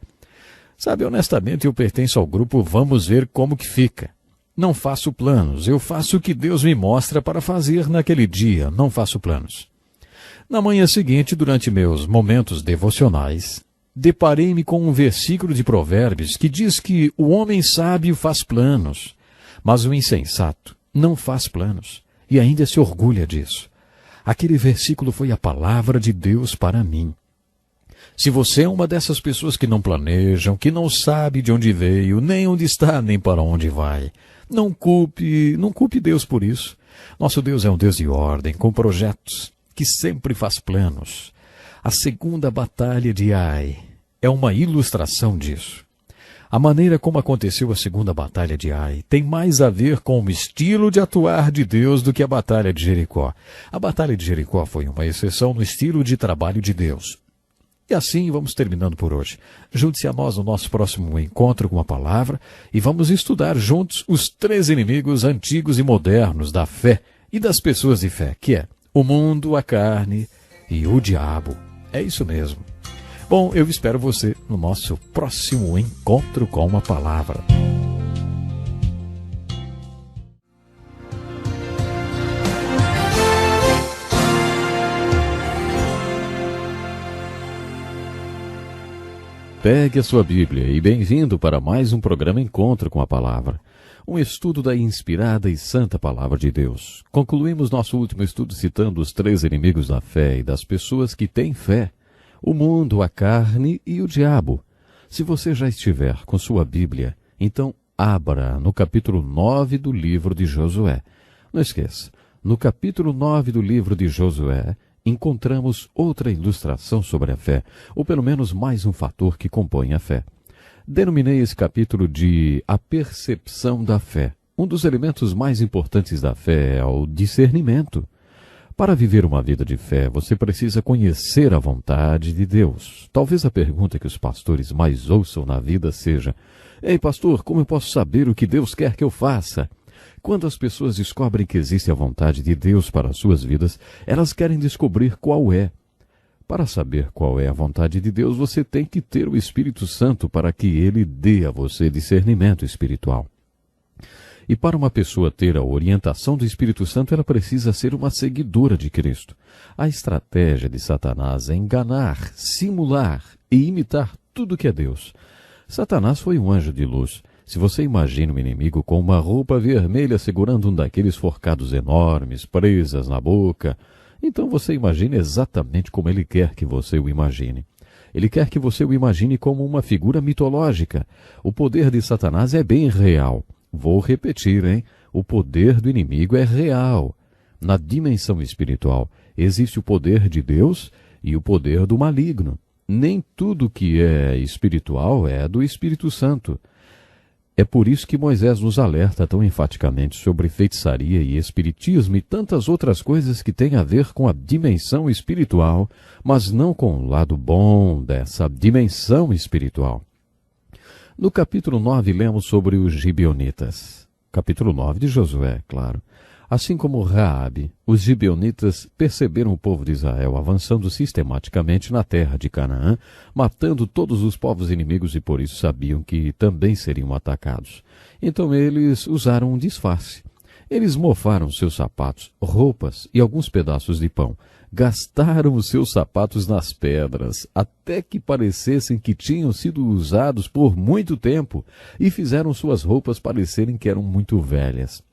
Sabe, honestamente eu pertenço ao grupo vamos ver como que fica. Não faço planos, eu faço o que Deus me mostra para fazer naquele dia, não faço planos. Na manhã seguinte, durante meus momentos devocionais, deparei-me com um versículo de Provérbios que diz que o homem sábio faz planos, mas o insensato não faz planos e ainda se orgulha disso. Aquele versículo foi a palavra de Deus para mim. Se você é uma dessas pessoas que não planejam, que não sabe de onde veio, nem onde está, nem para onde vai, não culpe Deus por isso. Nosso Deus é um Deus de ordem, com projetos, que sempre faz planos. A segunda batalha de Ai é uma ilustração disso. A maneira como aconteceu a segunda batalha de Ai tem mais a ver com o estilo de atuar de Deus do que a batalha de Jericó. A batalha de Jericó foi uma exceção no estilo de trabalho de Deus. E assim vamos terminando por hoje. Junte-se a nós no nosso próximo encontro com a palavra e vamos estudar juntos os 3 inimigos antigos e modernos da fé e das pessoas de fé, que é o mundo, a carne e o diabo. É isso mesmo. Bom, eu espero você no nosso próximo encontro com a palavra. Pegue a sua Bíblia e bem-vindo para mais um programa Encontro com a Palavra, um estudo da inspirada e santa Palavra de Deus. Concluímos nosso último estudo citando os 3 inimigos da fé e das pessoas que têm fé: o mundo, a carne e o diabo. Se você já estiver com sua Bíblia, então abra no capítulo 9 do livro de Josué. Não esqueça, no capítulo 9 do livro de Josué, encontramos outra ilustração sobre a fé, ou pelo menos mais um fator que compõe a fé. Denominei esse capítulo de A Percepção da Fé. Um dos elementos mais importantes da fé é o discernimento. Para viver uma vida de fé, você precisa conhecer a vontade de Deus. Talvez a pergunta que os pastores mais ouçam na vida seja: ei, pastor, como eu posso saber o que Deus quer que eu faça? Quando as pessoas descobrem que existe a vontade de Deus para as suas vidas, elas querem descobrir qual é. Para saber qual é a vontade de Deus, você tem que ter o Espírito Santo para que ele dê a você discernimento espiritual. E para uma pessoa ter a orientação do Espírito Santo, ela precisa ser uma seguidora de Cristo. A estratégia de Satanás é enganar, simular e imitar tudo que é Deus. Satanás foi um anjo de luz. Se você imagina um inimigo com uma roupa vermelha segurando um daqueles forcados enormes, presas na boca, então você imagina exatamente como ele quer que você o imagine. Ele quer que você o imagine como uma figura mitológica. O poder de Satanás é bem real. Vou repetir, hein? O poder do inimigo é real. Na dimensão espiritual, existe o poder de Deus e o poder do maligno. Nem tudo que é espiritual é do Espírito Santo. É por isso que Moisés nos alerta tão enfaticamente sobre feitiçaria e espiritismo e tantas outras coisas que têm a ver com a dimensão espiritual, mas não com o lado bom dessa dimensão espiritual. No capítulo 9, lemos sobre os gibeonitas. Capítulo 9 de Josué, claro. Assim como Raabe, os gibeonitas perceberam o povo de Israel avançando sistematicamente na terra de Canaã, matando todos os povos inimigos e por isso sabiam que também seriam atacados. Então eles usaram um disfarce. Eles mofaram seus sapatos, roupas e alguns pedaços de pão. Gastaram os seus sapatos nas pedras, até que parecessem que tinham sido usados por muito tempo, e fizeram suas roupas parecerem que eram muito velhas.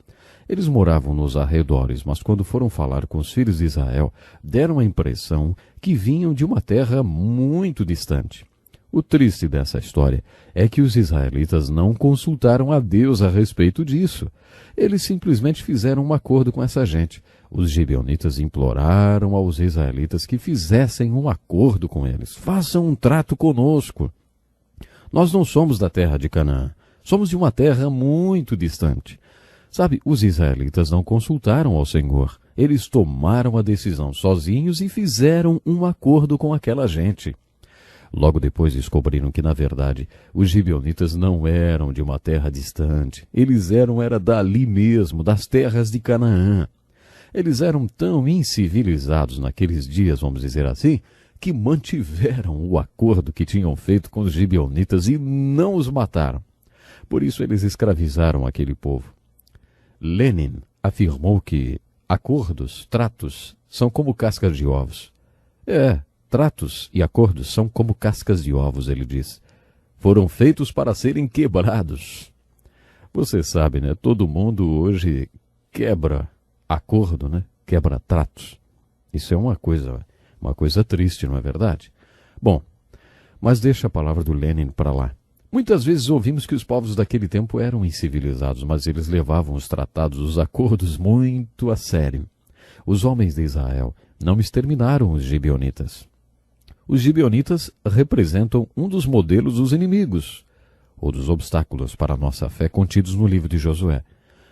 Eles moravam nos arredores, mas quando foram falar com os filhos de Israel, deram a impressão que vinham de uma terra muito distante. O triste dessa história é que os israelitas não consultaram a Deus a respeito disso. Eles simplesmente fizeram um acordo com essa gente. Os gibeonitas imploraram aos israelitas que fizessem um acordo com eles. Façam um trato conosco. Nós não somos da terra de Canaã. Somos de uma terra muito distante. Sabe, os israelitas não consultaram ao Senhor. Eles tomaram a decisão sozinhos e fizeram um acordo com aquela gente. Logo depois descobriram que, na verdade, os gibeonitas não eram de uma terra distante. Eles era dali mesmo, das terras de Canaã. Eles eram tão incivilizados naqueles dias, vamos dizer assim, que mantiveram o acordo que tinham feito com os gibeonitas e não os mataram. Por isso eles escravizaram aquele povo. Lenin afirmou que acordos, tratos, são como cascas de ovos. Tratos e acordos são como cascas de ovos, ele diz. Foram feitos para serem quebrados. Você sabe, né? Todo mundo hoje quebra acordo, né? Quebra tratos. Isso é uma coisa triste, não é verdade? Bom, mas deixa a palavra do Lenin para lá. Muitas vezes ouvimos que os povos daquele tempo eram incivilizados, mas eles levavam os tratados, os acordos muito a sério. Os homens de Israel não exterminaram os gibeonitas. Os gibeonitas representam um dos modelos dos inimigos, ou dos obstáculos para a nossa fé contidos no livro de Josué.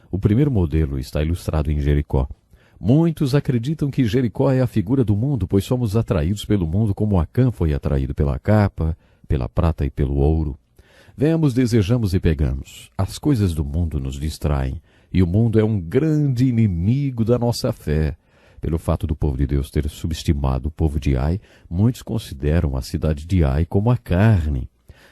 O primeiro modelo está ilustrado em Jericó. Muitos acreditam que Jericó é a figura do mundo, pois somos atraídos pelo mundo como Acã foi atraído pela capa, pela prata e pelo ouro. Vemos, desejamos e pegamos. As coisas do mundo nos distraem, e o mundo é um grande inimigo da nossa fé. Pelo fato do povo de Deus ter subestimado o povo de Ai, muitos consideram a cidade de Ai como a carne.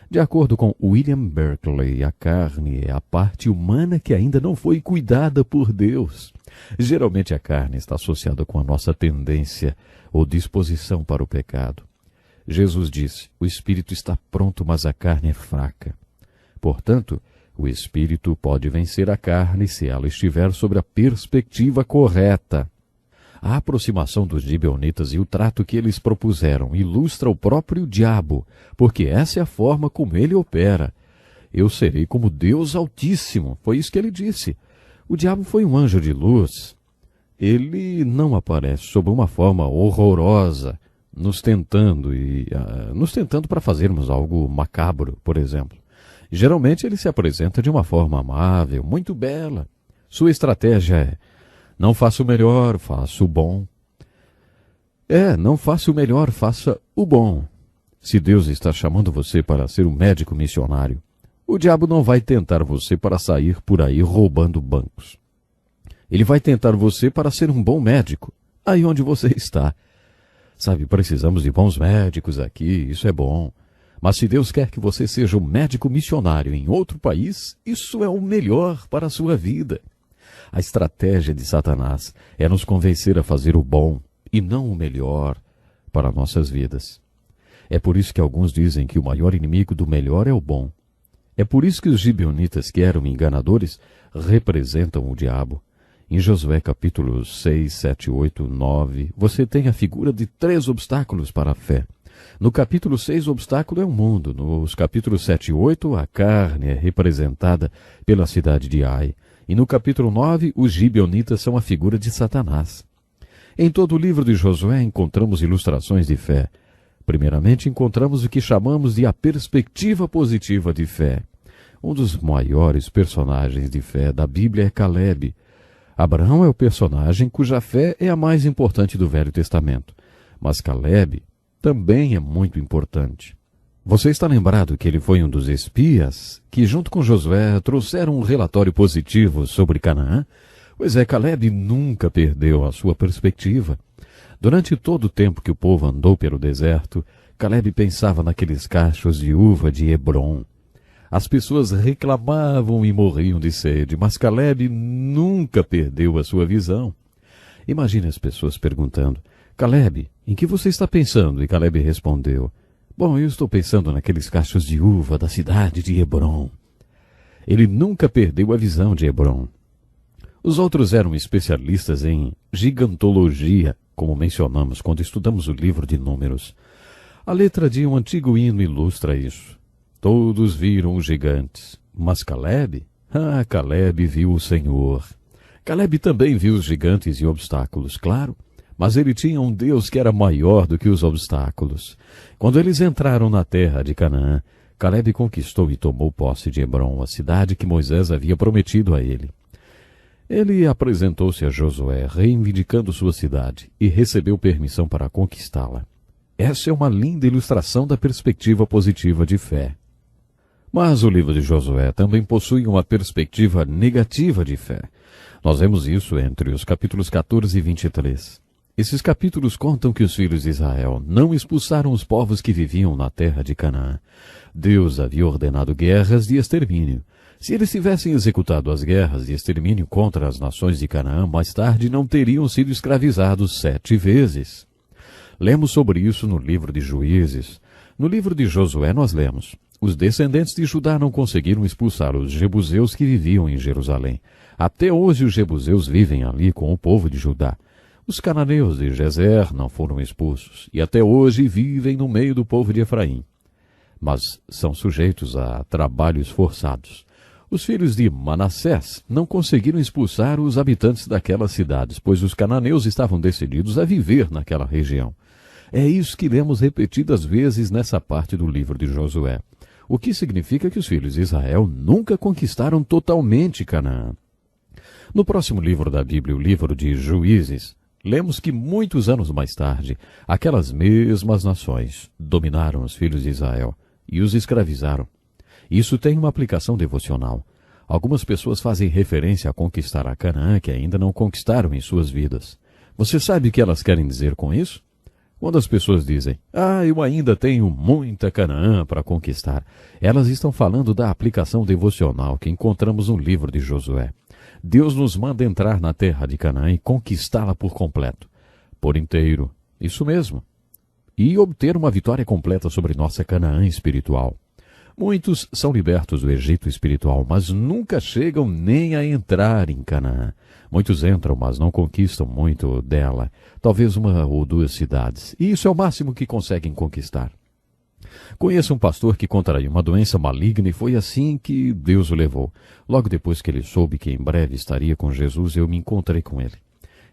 De acordo com William Berkeley, a carne é a parte humana que ainda não foi cuidada por Deus. Geralmente a carne está associada com a nossa tendência ou disposição para o pecado. Jesus disse, o espírito está pronto, mas a carne é fraca. Portanto, o espírito pode vencer a carne se ela estiver sobre a perspectiva correta. A aproximação dos gibeonitas e o trato que eles propuseram ilustra o próprio diabo, porque essa é a forma como ele opera. Eu serei como Deus Altíssimo, foi isso que ele disse. O diabo foi um anjo de luz. Ele não aparece sob uma forma horrorosa, nos tentando para fazermos algo macabro, por exemplo. Geralmente ele se apresenta de uma forma amável, muito bela. Sua estratégia é: não faça o melhor, faça o bom. Não faça o melhor, faça o bom. Se Deus está chamando você para ser um médico missionário, o diabo não vai tentar você para sair por aí roubando bancos. Ele vai tentar você para ser um bom médico, aí onde você está. Sabe, precisamos de bons médicos aqui, isso é bom. Mas se Deus quer que você seja um médico missionário em outro país, isso é o melhor para a sua vida. A estratégia de Satanás é nos convencer a fazer o bom e não o melhor para nossas vidas. É por isso que alguns dizem que o maior inimigo do melhor é o bom. É por isso que os gibeonitas, que eram enganadores, representam o diabo. Em Josué capítulos 6, 7, 8, 9, você tem a figura de 3 obstáculos para a fé. No capítulo 6, o obstáculo é o mundo. Nos capítulos 7 e 8, a carne é representada pela cidade de Ai. E no capítulo 9, os gibeonitas são a figura de Satanás. Em todo o livro de Josué encontramos ilustrações de fé. Primeiramente, encontramos o que chamamos de a perspectiva positiva de fé. Um dos maiores personagens de fé da Bíblia é Caleb. Abraão é o personagem cuja fé é a mais importante do Velho Testamento. Mas Caleb também é muito importante. Você está lembrado que ele foi um dos espias que, junto com Josué, trouxeram um relatório positivo sobre Canaã? Pois é, Caleb nunca perdeu a sua perspectiva. Durante todo o tempo que o povo andou pelo deserto, Caleb pensava naqueles cachos de uva de Hebrom. As pessoas reclamavam e morriam de sede, mas Caleb nunca perdeu a sua visão. Imagine as pessoas perguntando: Caleb, em que você está pensando? E Caleb respondeu: bom, eu estou pensando naqueles cachos de uva da cidade de Hebrom. Ele nunca perdeu a visão de Hebrom. Os outros eram especialistas em gigantologia, como mencionamos quando estudamos o livro de Números. A letra de um antigo hino ilustra isso. Todos viram os gigantes, mas Caleb? Caleb viu o Senhor. Caleb também viu os gigantes e obstáculos, claro, mas ele tinha um Deus que era maior do que os obstáculos. Quando eles entraram na terra de Canaã, Caleb conquistou e tomou posse de Hebrom, a cidade que Moisés havia prometido a ele. Ele apresentou-se a Josué, reivindicando sua cidade, e recebeu permissão para conquistá-la. Essa é uma linda ilustração da perspectiva positiva de fé. Mas o livro de Josué também possui uma perspectiva negativa de fé. Nós vemos isso entre os capítulos 14 e 23. Esses capítulos contam que os filhos de Israel não expulsaram os povos que viviam na terra de Canaã. Deus havia ordenado guerras de extermínio. Se eles tivessem executado as guerras de extermínio contra as nações de Canaã, mais tarde não teriam sido escravizados 7 vezes. Lemos sobre isso no livro de Juízes. No livro de Josué nós lemos: os descendentes de Judá não conseguiram expulsar os jebuseus que viviam em Jerusalém. Até hoje os jebuseus vivem ali com o povo de Judá. Os cananeus de Gezer não foram expulsos, e até hoje vivem no meio do povo de Efraim. Mas são sujeitos a trabalhos forçados. Os filhos de Manassés não conseguiram expulsar os habitantes daquelas cidades, pois os cananeus estavam decididos a viver naquela região. É isso que lemos repetidas vezes nessa parte do livro de Josué. O que significa que os filhos de Israel nunca conquistaram totalmente Canaã. No próximo livro da Bíblia, o livro de Juízes, lemos que muitos anos mais tarde, aquelas mesmas nações dominaram os filhos de Israel e os escravizaram. Isso tem uma aplicação devocional. Algumas pessoas fazem referência a conquistar a Canaã que ainda não conquistaram em suas vidas. Você sabe o que elas querem dizer com isso? Quando as pessoas dizem: eu ainda tenho muita Canaã para conquistar, elas estão falando da aplicação devocional que encontramos no livro de Josué. Deus nos manda entrar na terra de Canaã e conquistá-la por completo, por inteiro, isso mesmo, e obter uma vitória completa sobre nossa Canaã espiritual. Muitos são libertos do Egito espiritual, mas nunca chegam nem a entrar em Canaã. Muitos entram, mas não conquistam muito dela, talvez 1 ou 2 cidades, e isso é o máximo que conseguem conquistar. Conheço um pastor que contraiu uma doença maligna e foi assim que Deus o levou. Logo depois que ele soube que em breve estaria com Jesus, eu me encontrei com ele.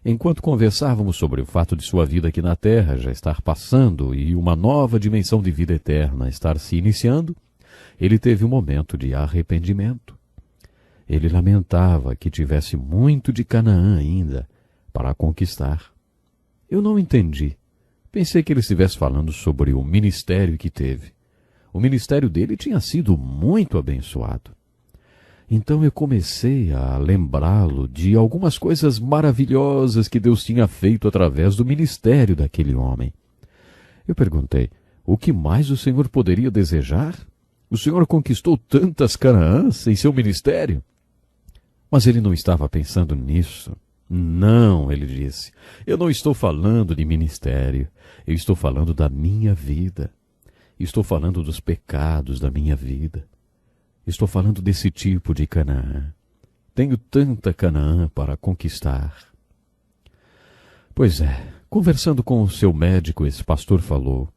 Enquanto conversávamos sobre o fato de sua vida aqui na terra já estar passando e uma nova dimensão de vida eterna estar se iniciando, ele teve um momento de arrependimento. Ele lamentava que tivesse muito de Canaã ainda para conquistar. Eu não entendi. Pensei que ele estivesse falando sobre o ministério que teve. O ministério dele tinha sido muito abençoado. Então eu comecei a lembrá-lo de algumas coisas maravilhosas que Deus tinha feito através do ministério daquele homem. Eu perguntei: o que mais o Senhor poderia desejar? O Senhor conquistou tantas Canaãs em seu ministério? Mas ele não estava pensando nisso. Não, ele disse, eu não estou falando de ministério, eu estou falando da minha vida. Estou falando dos pecados da minha vida. Estou falando desse tipo de Canaã. Tenho tanta Canaã para conquistar. Pois é, conversando com o seu médico, esse pastor falou: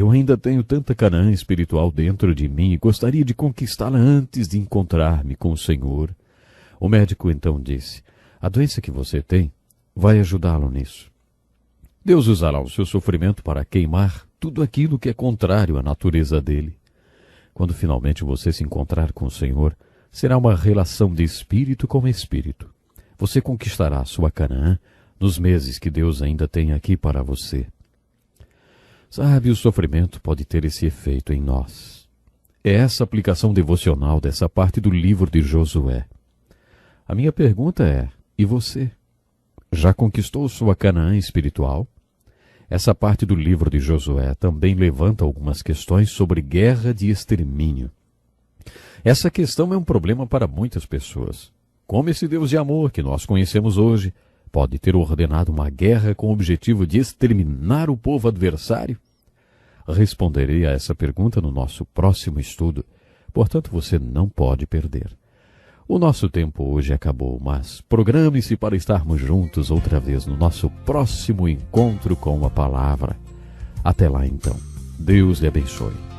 Eu ainda tenho tanta Canaã espiritual dentro de mim e gostaria de conquistá-la antes de encontrar-me com o Senhor. O médico então disse: a doença que você tem vai ajudá-lo nisso. Deus usará o seu sofrimento para queimar tudo aquilo que é contrário à natureza dele. Quando finalmente você se encontrar com o Senhor, será uma relação de espírito com espírito. Você conquistará sua Canaã nos meses que Deus ainda tem aqui para você. Sabe, o sofrimento pode ter esse efeito em nós. É essa aplicação devocional dessa parte do livro de Josué. A minha pergunta é: e você? Já conquistou sua Canaã espiritual? Essa parte do livro de Josué também levanta algumas questões sobre guerra de extermínio. Essa questão é um problema para muitas pessoas. Como esse Deus de amor que nós conhecemos hoje pode ter ordenado uma guerra com o objetivo de exterminar o povo adversário? Responderei a essa pergunta no nosso próximo estudo, portanto você não pode perder. O nosso tempo hoje acabou, mas programe-se para estarmos juntos outra vez no nosso próximo encontro com a palavra. Até lá então. Deus lhe abençoe.